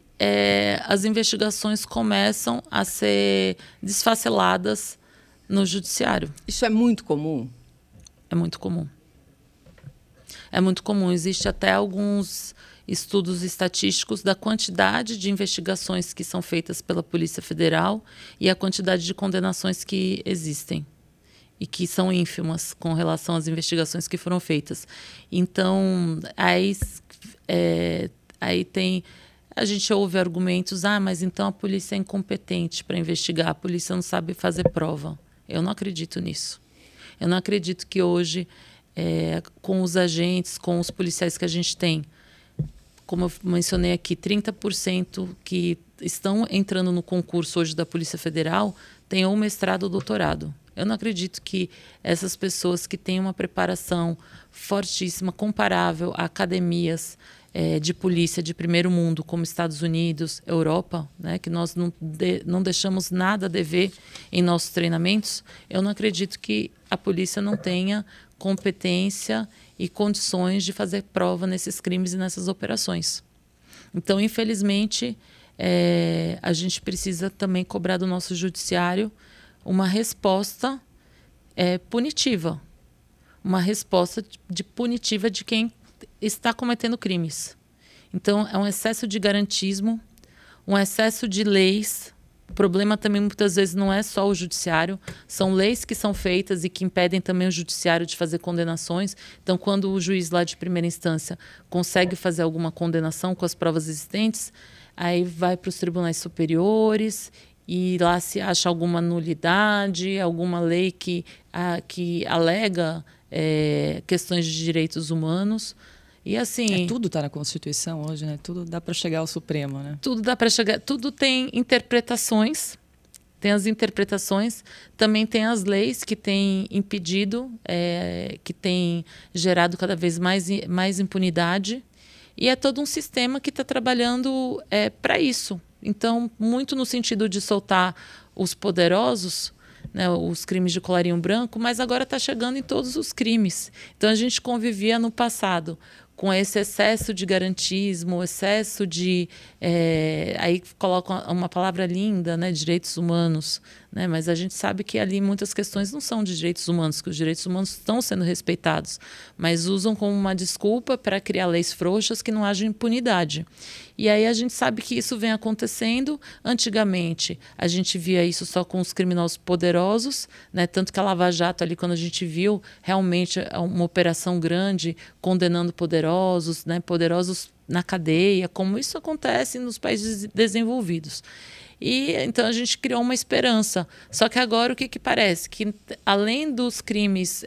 as investigações começam a ser desfaceladas no judiciário. Isso é muito comum? É muito comum. É muito comum. Existe até alguns estudos estatísticos da quantidade de investigações que são feitas pela Polícia Federal e a quantidade de condenações que existem e que são ínfimas com relação às investigações que foram feitas. Então, aí tem A gente ouve argumentos, mas então a polícia é incompetente para investigar, a polícia não sabe fazer prova. Eu não acredito nisso. Eu não acredito que hoje, com os agentes, com os policiais que a gente tem, como eu mencionei aqui, 30% que estão entrando no concurso hoje da Polícia Federal têm ou mestrado ou doutorado. Eu não acredito que essas pessoas que têm uma preparação fortíssima, comparável a academias de polícia de primeiro mundo, como Estados Unidos, Europa, né, que nós não deixamos nada a dever em nossos treinamentos, eu não acredito que a polícia não tenha competência e condições de fazer prova nesses crimes e nessas operações. Então, infelizmente, a gente precisa também cobrar do nosso judiciário uma resposta punitiva. Uma resposta punitiva de quem está cometendo crimes. Então, é um excesso de garantismo, um excesso de leis. O problema também, muitas vezes, não é só o judiciário. São leis que são feitas e que impedem também o judiciário de fazer condenações. Então, quando o juiz lá de primeira instância consegue fazer alguma condenação com as provas existentes, aí vai para os tribunais superiores e lá se acha alguma nulidade, alguma lei que alega questões de direitos humanos. E assim, tudo está na Constituição hoje, né? Tudo dá para chegar ao Supremo, né? Tudo dá para chegar, tudo tem interpretações, tem as interpretações, também tem as leis que têm impedido, que têm gerado cada vez mais impunidade, e é todo um sistema que está trabalhando para isso. Então, muito no sentido de soltar os poderosos, né, os crimes de colarinho branco, mas agora está chegando em todos os crimes. Então, a gente convivia no passado com esse excesso de garantismo, excesso de... aí coloca uma palavra linda, né, direitos humanos, né, mas a gente sabe que ali muitas questões não são de direitos humanos, que os direitos humanos estão sendo respeitados, mas usam como uma desculpa para criar leis frouxas que não haja impunidade. E aí a gente sabe que isso vem acontecendo. Antigamente, a gente via isso só com os criminosos poderosos, né? Tanto que a Lava Jato, ali, quando a gente viu realmente uma operação grande, condenando poderosos, né? Poderosos na cadeia, como isso acontece nos países desenvolvidos. E então a gente criou uma esperança. Só que agora o que parece? Que além dos crimes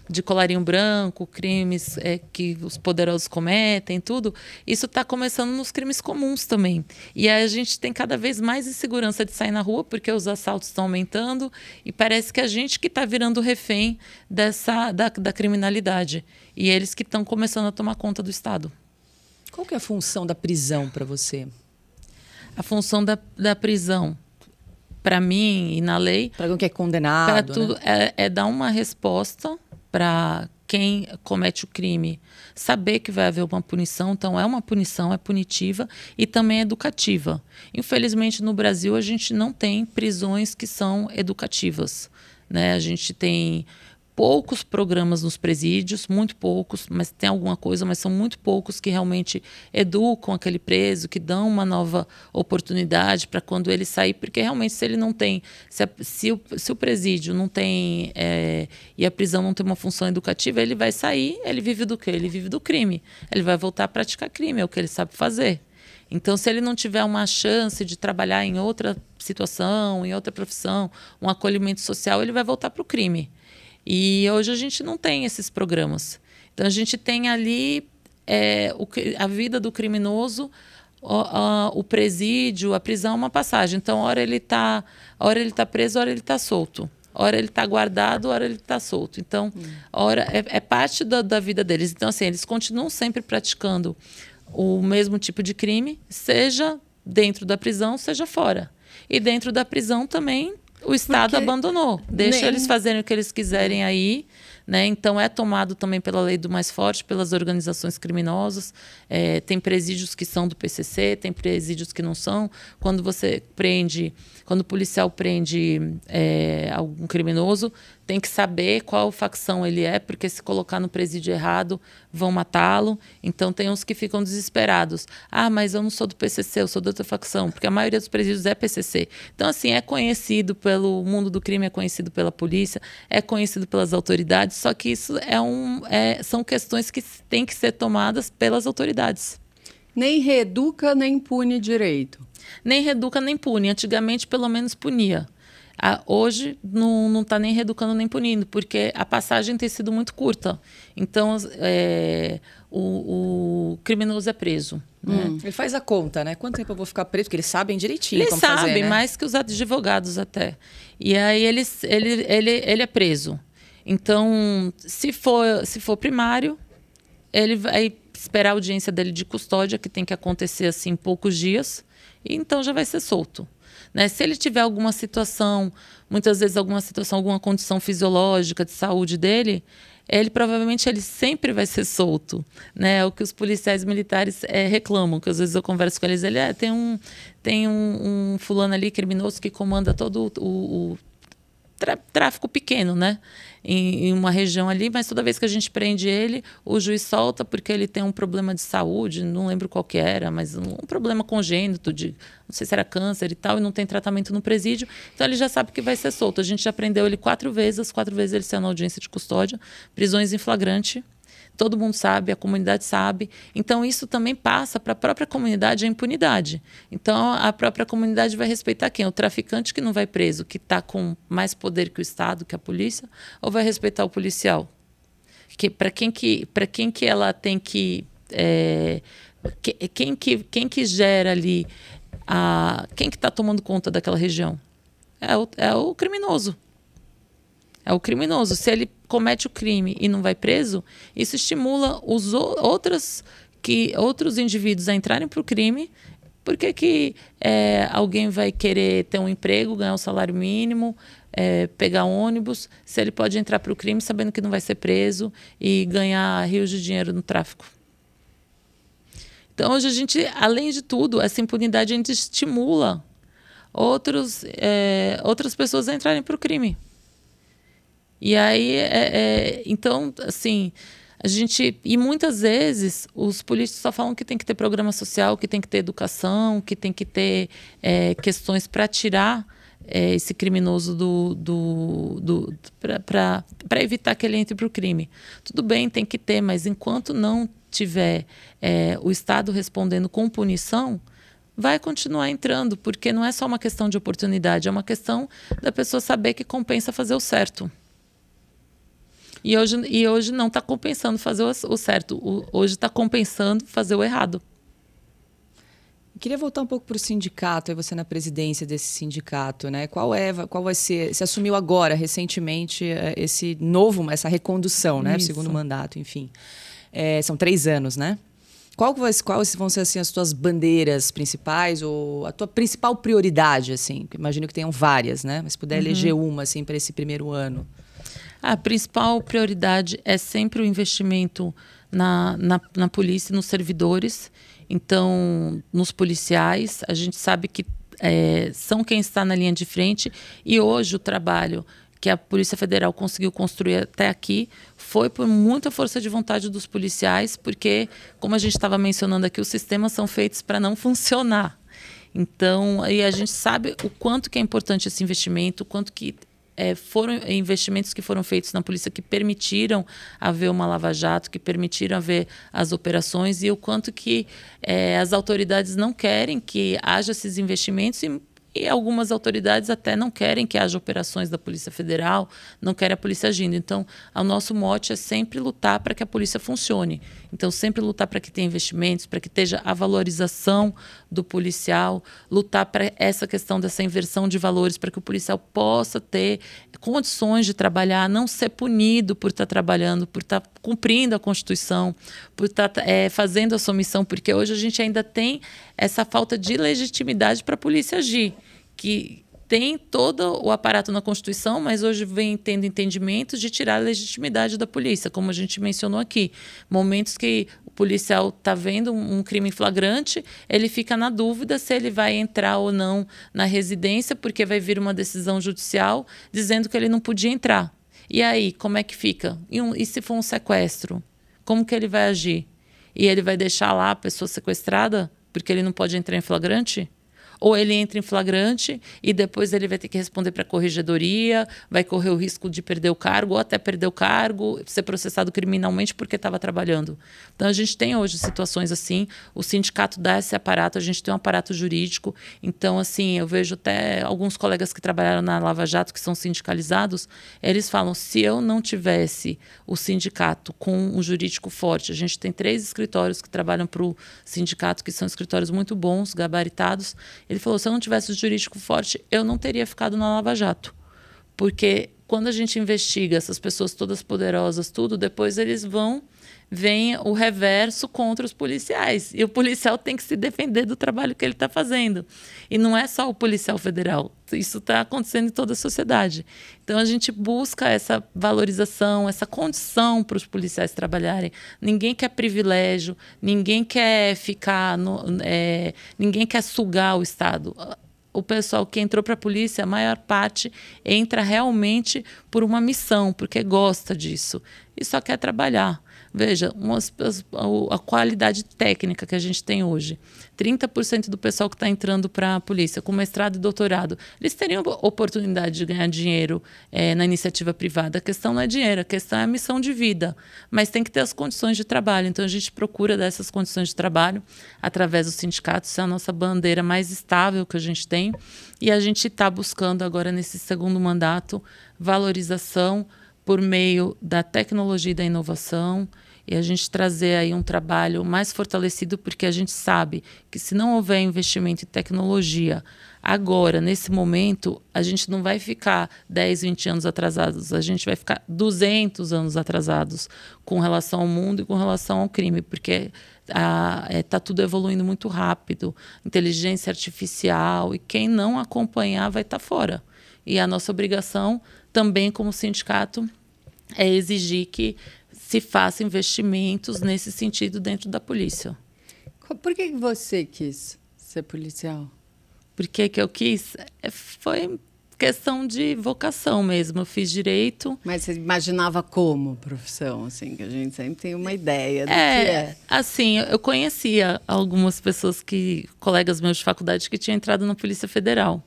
de colarinho branco, crimes que os poderosos cometem, tudo, isso está começando nos crimes comuns também. E aí a gente tem cada vez mais insegurança de sair na rua, porque os assaltos estão aumentando, e parece que a gente que está virando refém da criminalidade. E eles que estão começando a tomar conta do Estado. Qual que é a função da prisão para você? A função da prisão, para mim e na lei... Para alguém que é condenado, para tudo, né? é dar uma resposta para quem comete o crime, saber que vai haver uma punição. Então, é uma punição, é punitiva e também é educativa. Infelizmente, no Brasil, a gente não tem prisões que são educativas, né? A gente tem poucos programas nos presídios, muito poucos, mas tem alguma coisa, mas são muito poucos que realmente educam aquele preso, que dão uma nova oportunidade para quando ele sair, porque realmente se ele não tem, se o presídio não tem e a prisão não tem uma função educativa, ele vai sair, ele vive do quê? Ele vive do crime, ele vai voltar a praticar crime, é o que ele sabe fazer. Então, se ele não tiver uma chance de trabalhar em outra situação, em outra profissão, um acolhimento social, ele vai voltar para o crime. E hoje a gente não tem esses programas. Então, a gente tem ali a vida do criminoso, o presídio, a prisão é uma passagem. Então, hora ele tá preso, hora ele está solto. Hora ele está guardado, hora ele está solto. Então, é parte da vida deles. Então, assim, eles continuam sempre praticando o mesmo tipo de crime, seja dentro da prisão, seja fora. E dentro da prisão também... O Estado abandonou, deixa eles fazerem o que eles quiserem aí, né? Então é tomado também pela lei do mais forte, pelas organizações criminosas. Tem presídios que são do PCC, tem presídios que não são. Quando o policial prende algum criminoso, tem que saber qual facção ele é, porque se colocar no presídio errado, vão matá-lo. Então, tem uns que ficam desesperados. Ah, mas eu não sou do PCC, eu sou da outra facção, porque a maioria dos presídios é PCC. Então, assim, é conhecido pelo mundo do crime, é conhecido pela polícia, é conhecido pelas autoridades, só que isso são questões que têm que ser tomadas pelas autoridades. Nem reeduca, nem pune direito. Nem reeduca, nem pune. Antigamente, pelo menos, punia. Hoje, não está nem reeducando, nem punindo, porque a passagem tem sido muito curta. Então, o criminoso é preso. Né? Ele faz a conta, né? Quanto tempo eu vou ficar preso? Porque eles sabem direitinho Eles como sabem, fazer, né? mais que os advogados até. E aí, ele é preso. Então, se for primário, ele vai esperar a audiência dele de custódia, que tem que acontecer assim em poucos dias, e então já vai ser solto. Né? Se ele tiver alguma situação, muitas vezes alguma condição fisiológica de saúde dele, provavelmente ele sempre vai ser solto. Né? É o que os policiais militares reclamam, que às vezes eu converso com eles, tem um fulano ali, criminoso, que comanda todo o tráfico pequeno, né? Em uma região ali, mas toda vez que a gente prende ele, o juiz solta porque ele tem um problema de saúde, não lembro qual que era, mas um problema congênito, não sei se era câncer e tal, e não tem tratamento no presídio, então ele já sabe que vai ser solto. A gente já prendeu ele 4 vezes, as 4 vezes ele saiu na audiência de custódia, prisões em flagrante. Todo mundo sabe, a comunidade sabe. Então, isso também passa para a própria comunidade a impunidade. Então, a própria comunidade vai respeitar quem? O traficante que não vai preso, que está com mais poder que o Estado, que a polícia, ou vai respeitar o policial? Para quem que ela tem que... Quem que gera ali... Quem que está tomando conta daquela região? É o criminoso. É o criminoso. Se ele comete o crime e não vai preso, isso estimula outros indivíduos a entrarem para o crime. Por que alguém vai querer ter um emprego, ganhar um salário mínimo, pegar ônibus, se ele pode entrar para o crime sabendo que não vai ser preso e ganhar rios de dinheiro no tráfico? Então, hoje a gente, além de tudo, essa impunidade a gente estimula outras pessoas a entrarem para o crime. E aí, então, assim, e muitas vezes os políticos só falam que tem que ter programa social, que tem que ter educação, que tem que ter questões para tirar esse criminoso para evitar que ele entre para o crime. Tudo bem, tem que ter, mas enquanto não tiver o Estado respondendo com punição, vai continuar entrando, porque não é só uma questão de oportunidade, é uma questão da pessoa saber que compensa fazer o certo. E hoje não está compensando fazer o certo. Hoje está compensando fazer o errado. Eu queria voltar um pouco para o sindicato, e você na presidência desse sindicato, né? Qual vai ser... Você assumiu agora, recentemente, essa recondução, né? O segundo mandato, enfim. São 3 anos, né? Quais vão ser assim, as tuas bandeiras principais ou a tua principal prioridade? Assim? Imagino que tenham várias, né? Mas se puder eleger uma assim, para esse primeiro ano. A principal prioridade é sempre o investimento na polícia, nos servidores. Então, nos policiais, a gente sabe que são quem está na linha de frente. E hoje o trabalho que a Polícia Federal conseguiu construir até aqui foi por muita força de vontade dos policiais, porque, como a gente estava mencionando aqui, os sistemas são feitos para não funcionar. Então, aí a gente sabe o quanto que é importante esse investimento, o quanto que foram investimentos que foram feitos na polícia que permitiram haver uma lava-jato, que permitiram haver as operações, e o quanto que as autoridades não querem que haja esses investimentos e algumas autoridades até não querem que haja operações da Polícia Federal, não querem a polícia agindo. Então, o nosso mote é sempre lutar para que a polícia funcione. Então, sempre lutar para que tenha investimentos, para que esteja a valorização do policial, lutar para essa questão dessa inversão de valores, para que o policial possa ter condições de trabalhar, não ser punido por estar trabalhando, por estar cumprindo a Constituição, por estar fazendo a sua missão, porque hoje a gente ainda tem essa falta de legitimidade para a polícia agir, que tem todo o aparato na Constituição, mas hoje vem tendo entendimentos de tirar a legitimidade da polícia, como a gente mencionou aqui. Momentos que o policial está vendo um crime flagrante, ele fica na dúvida se ele vai entrar ou não na residência, porque vai vir uma decisão judicial dizendo que ele não podia entrar. E aí, como é que fica? E se for um sequestro? Como que ele vai agir? E ele vai deixar lá a pessoa sequestrada porque ele não pode entrar em flagrante? Ou ele entra em flagrante e depois ele vai ter que responder para a corregedoria, vai correr o risco de perder o cargo, ou até perder o cargo, ser processado criminalmente porque estava trabalhando. Então, a gente tem hoje situações assim, o sindicato dá esse aparato, a gente tem um aparato jurídico. Então, assim, eu vejo até alguns colegas que trabalharam na Lava Jato, que são sindicalizados, eles falam, se eu não tivesse o sindicato com um jurídico forte, a gente tem 3 escritórios que trabalham para o sindicato, que são escritórios muito bons, gabaritados. Ele falou, se eu não tivesse o jurídico forte, eu não teria ficado na Lava Jato. Porque quando a gente investiga essas pessoas todas poderosas, tudo, depois eles vem o reverso contra os policiais. E o policial tem que se defender do trabalho que ele está fazendo. E não é só o policial federal. Isso está acontecendo em toda a sociedade. Então, a gente busca essa valorização, essa condição para os policiais trabalharem. Ninguém quer privilégio, ninguém quer ficar... ninguém quer sugar o Estado. O pessoal que entrou para a polícia, a maior parte entra realmente por uma missão, porque gosta disso e só quer trabalhar. Veja, a qualidade técnica que a gente tem hoje. 30% do pessoal que está entrando para a polícia, com mestrado e doutorado, eles teriam oportunidade de ganhar dinheiro na iniciativa privada. A questão não é dinheiro, a questão é a missão de vida. Mas tem que ter as condições de trabalho. Então, a gente procura dessas condições de trabalho através dos sindicatos. Essa é a nossa bandeira mais estável que a gente tem. E a gente está buscando agora, nesse segundo mandato, valorização por meio da tecnologia e da inovação, e a gente trazer aí um trabalho mais fortalecido, porque a gente sabe que se não houver investimento em tecnologia agora, nesse momento, a gente não vai ficar 10, 20 anos atrasados, a gente vai ficar 200 anos atrasados com relação ao mundo e com relação ao crime, porque está tudo evoluindo muito rápido, inteligência artificial, e quem não acompanhar vai estar fora. E a nossa obrigação também como sindicato é exigir que se faça investimentos nesse sentido dentro da polícia. Por que você quis ser policial? Por que eu quis? Foi questão de vocação mesmo. Eu fiz direito. Mas você imaginava como profissão? Assim, que a gente sempre tem uma ideia do que é. Assim, eu conhecia algumas pessoas, colegas meus de faculdade, que tinham entrado na Polícia Federal.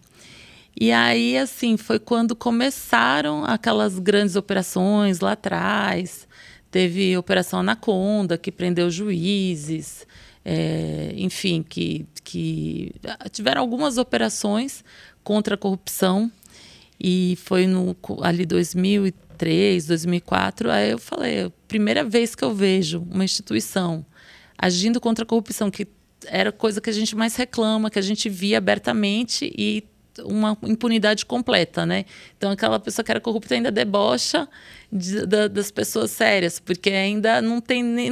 E aí, assim, foi quando começaram aquelas grandes operações lá atrás. Teve a Operação Anaconda, que prendeu juízes, enfim, que tiveram algumas operações contra a corrupção. E foi ali 2003, 2004, aí eu falei, primeira vez que eu vejo uma instituição agindo contra a corrupção, que era a coisa que a gente mais reclama, que a gente via abertamente e uma impunidade completa, né? Então, aquela pessoa que era corrupta ainda debocha das pessoas sérias, porque ainda não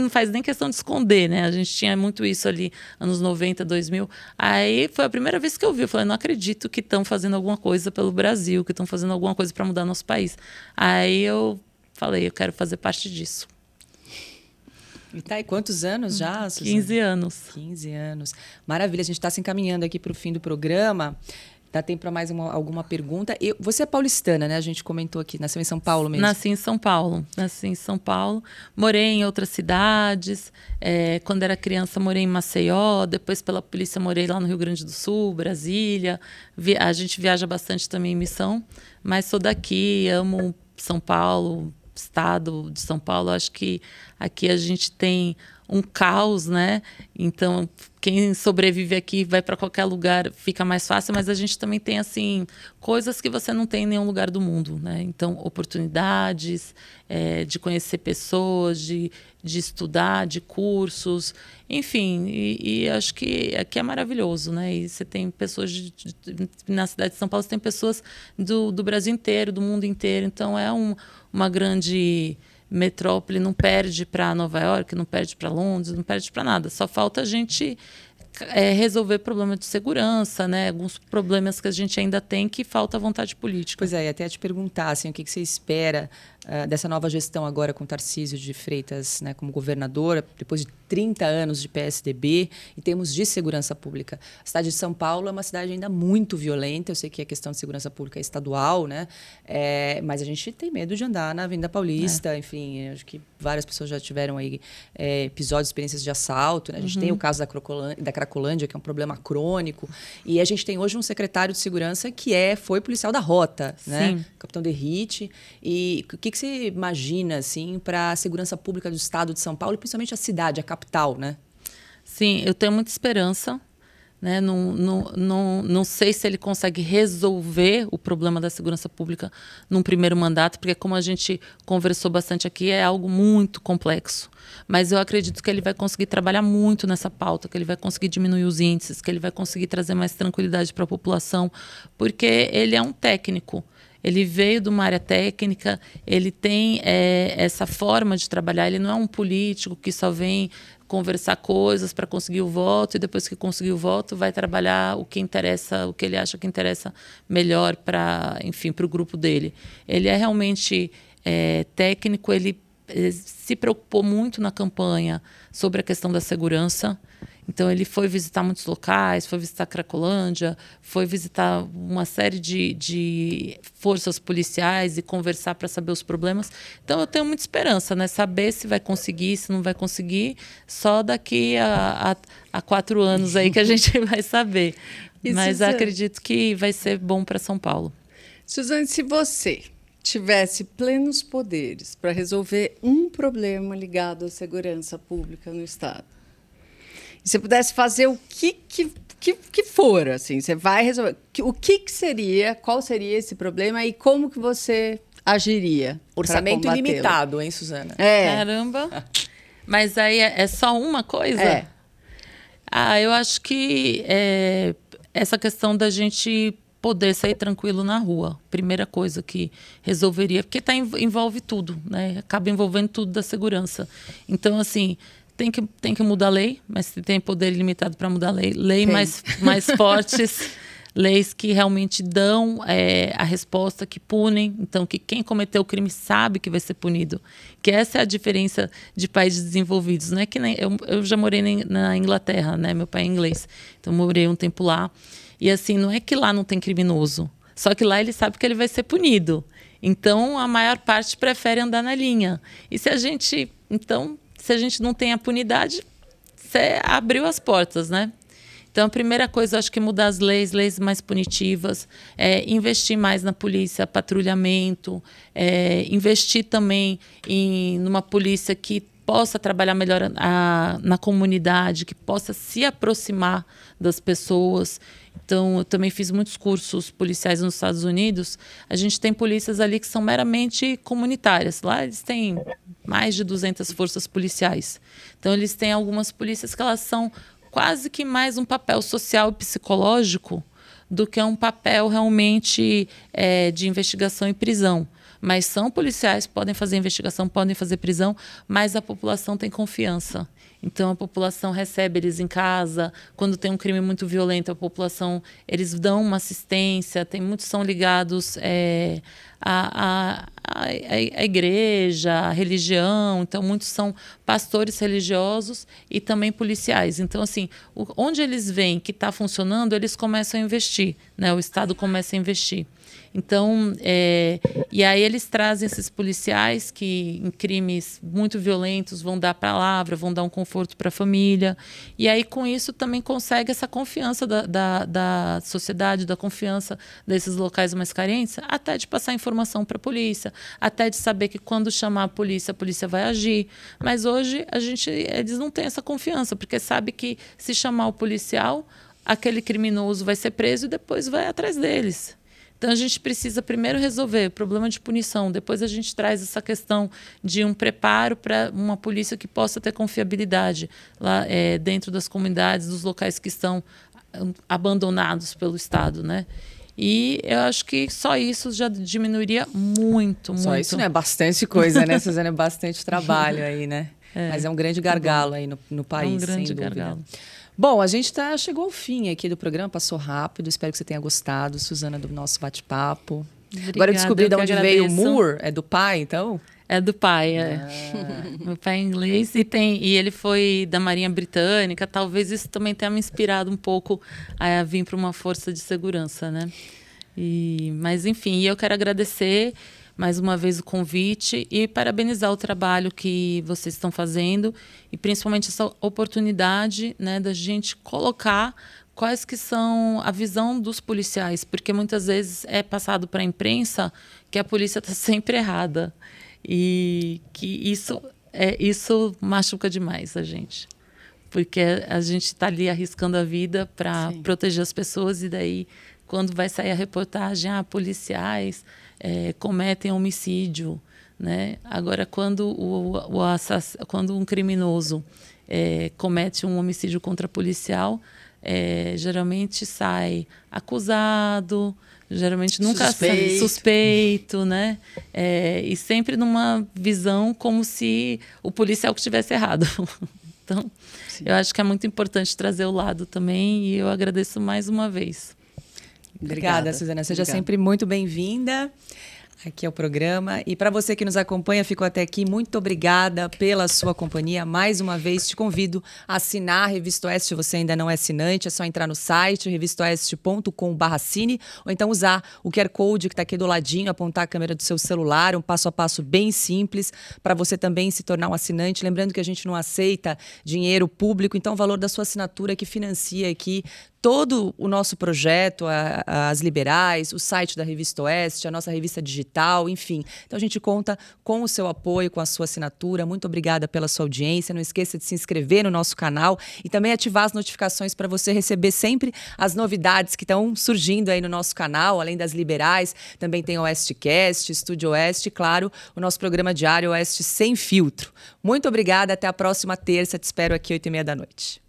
faz nem questão de esconder, né? A gente tinha muito isso ali, anos 90, 2000. Aí foi a primeira vez que eu vi. Eu falei, não acredito que estão fazendo alguma coisa pelo Brasil, que estão fazendo alguma coisa para mudar nosso país. Aí eu falei, eu quero fazer parte disso. E tá aí quantos anos já, Suzana? 15 anos. 15 anos. Maravilha, a gente está se encaminhando aqui para o fim do programa. Dá tempo para mais alguma pergunta? Você é paulistana, né? A gente comentou aqui. Nasceu em São Paulo mesmo? Nasci em São Paulo. Morei em outras cidades. Quando era criança, morei em Maceió. Depois, pela polícia, morei lá no Rio Grande do Sul, Brasília. A gente viaja bastante também em missão. Mas sou daqui, amo São Paulo, estado de São Paulo. Acho que aqui a gente tem um caos, né? Então, quem sobrevive aqui vai para qualquer lugar, fica mais fácil, mas a gente também tem, assim, coisas que você não tem em nenhum lugar do mundo, né? Então, oportunidades de conhecer pessoas, de estudar, de cursos, enfim, e acho que aqui é maravilhoso, né? E você tem pessoas na cidade de São Paulo, você tem pessoas do Brasil inteiro, do mundo inteiro, então é uma grande metrópole, não perde para Nova York, não perde para Londres, não perde para nada. Só falta a gente resolver problema de segurança, né? Alguns problemas que a gente ainda tem que falta vontade política. Pois é, até te perguntar assim, o que você espera dessa nova gestão agora com Tarcísio de Freitas, né, como governadora, depois de 30 anos de PSDB, em termos de segurança pública. A cidade de São Paulo é uma cidade ainda muito violenta, eu sei que a questão de segurança pública é estadual, né? Mas a gente tem medo de andar na Avenida Paulista, enfim, acho que várias pessoas já tiveram aí episódios, experiências de assalto, né? A gente tem o caso da Cracolândia, Cracolândia, que é um problema crônico. E a gente tem hoje um secretário de segurança que foi policial da rota, né? Capitão Derrite. E o que você imagina, assim, para a segurança pública do estado de São Paulo, e principalmente a cidade, a capital, né? Sim, eu tenho muita esperança. Né? Não sei se ele consegue resolver o problema da segurança pública num primeiro mandato, porque, como a gente conversou bastante aqui, é algo muito complexo. Mas eu acredito que ele vai conseguir trabalhar muito nessa pauta, que ele vai conseguir diminuir os índices, que ele vai conseguir trazer mais tranquilidade para a população, porque ele é um técnico. Ele veio de uma área técnica, ele tem essa forma de trabalhar, ele não é um político que só vem conversar coisas para conseguir o voto e depois que conseguir o voto vai trabalhar o que interessa, o que ele acha que interessa melhor para, enfim, para o grupo dele. Ele é realmente técnico, ele se preocupou muito na campanha sobre a questão da segurança. Então, ele foi visitar muitos locais, foi visitar Cracolândia, foi visitar uma série de forças policiais e conversar para saber os problemas. Então, eu tenho muita esperança, né? Saber se vai conseguir, se não vai conseguir, só daqui a 4 anos aí que a gente vai saber. Mas acredito que vai ser bom para São Paulo. Suzane, se você tivesse plenos poderes para resolver um problema ligado à segurança pública no Estado, e você pudesse fazer o que for, assim, você vai resolver. O que seria, qual seria esse problema e como que você agiria? Orçamento ilimitado, hein, Suzana? Caramba! Mas aí é só uma coisa? Eu acho que essa questão da gente poder sair tranquilo na rua, primeira coisa que resolveria, porque envolve tudo, né? Acaba envolvendo tudo da segurança. Então, assim, tem que mudar a lei, mas se tem poder ilimitado para mudar a lei mais fortes, leis que realmente dão a resposta, que punem. Então, que quem cometeu o crime sabe que vai ser punido. Que essa é a diferença de países desenvolvidos. Não é que nem, eu já morei na Inglaterra, né? Meu pai é inglês, então morei um tempo lá. E assim, não é que lá não tem criminoso, só que lá ele sabe que ele vai ser punido. Então, a maior parte prefere andar na linha. E se a gente não tem a punidade, você abriu as portas, né? Então, a primeira coisa, eu acho que mudar as leis mais punitivas, investir mais na polícia, patrulhamento, investir também numa polícia que possa trabalhar melhor na comunidade, que possa se aproximar das pessoas. Então, eu também fiz muitos cursos policiais nos Estados Unidos. A gente tem polícias ali que são meramente comunitárias. Lá eles têm mais de 200 forças policiais. Então, eles têm algumas polícias que elas são quase que mais um papel social e psicológico do que um papel realmente de investigação e prisão. Mas são policiais, podem fazer investigação, podem fazer prisão, mas a população tem confiança. Então, a população recebe eles em casa. Quando tem um crime muito violento, a população, eles dão uma assistência. Muitos são ligados à igreja, à religião. Então, muitos são pastores religiosos e também policiais. Então, assim, onde eles veem que está funcionando, eles começam a investir, né? O Estado começa a investir. Então, e aí eles trazem esses policiais que, em crimes muito violentos, vão dar palavra, vão dar um conforto para a família. E aí, com isso, também consegue essa confiança da sociedade, da confiança desses locais mais carentes, até de passar informação para a polícia, até de saber que quando chamar a polícia vai agir. Mas hoje, eles não têm essa confiança, porque sabe que se chamar o policial, aquele criminoso vai ser preso e depois vai atrás deles. Então, a gente precisa primeiro resolver o problema de punição, depois a gente traz essa questão de um preparo para uma polícia que possa ter confiabilidade lá dentro das comunidades, dos locais que estão abandonados pelo Estado, né? E eu acho que só isso já diminuiria muito. Só isso não é bastante coisa, né, Suzana? É bastante trabalho aí, né? Mas é um grande gargalo aí no país, um grande sem dúvida. gargalo. Bom, a gente chegou ao fim aqui do programa, passou rápido. Espero que você tenha gostado, Suzana, do nosso bate-papo. Agora eu descobri de onde veio o Moore. É do pai, então? É do pai, Meu pai é inglês e ele foi da Marinha Britânica. Talvez isso também tenha me inspirado um pouco a vir para uma força de segurança, né? Mas, enfim, eu quero agradecer mais uma vez o convite e parabenizar o trabalho que vocês estão fazendo e principalmente essa oportunidade, né, da gente colocar quais que são a visão dos policiais, porque muitas vezes é passado para a imprensa que a polícia está sempre errada e que isso machuca demais a gente. Porque a gente está ali arriscando a vida para proteger as pessoas e daí, quando vai sair a reportagem, policiais cometem homicídio, né? Agora, quando quando um criminoso comete um homicídio contra policial, geralmente sai acusado, geralmente nunca sai suspeito, né? E sempre numa visão como se o policial que estivesse errado. Então, eu acho que é muito importante trazer o lado também e eu agradeço mais uma vez. Obrigada, Suzana. Seja sempre muito bem-vinda aqui ao programa. E para você que nos acompanha, ficou até aqui, muito obrigada pela sua companhia. Mais uma vez, te convido a assinar a Revista Oeste, se você ainda não é assinante, é só entrar no site revistaoeste.com/cine ou então usar o QR Code que está aqui do ladinho, apontar a câmera do seu celular, um passo a passo bem simples para você também se tornar um assinante. Lembrando que a gente não aceita dinheiro público, então o valor da sua assinatura que financia aqui todo o nosso projeto, as Liberais, o site da Revista Oeste, a nossa revista digital, enfim. Então a gente conta com o seu apoio, com a sua assinatura. Muito obrigada pela sua audiência. Não esqueça de se inscrever no nosso canal e também ativar as notificações para você receber sempre as novidades que estão surgindo aí no nosso canal, além das Liberais. Também tem o Oestecast, Estúdio Oeste e, claro, o nosso programa diário Oeste Sem Filtro. Muito obrigada. Até a próxima terça. Te espero aqui 20h30 da noite.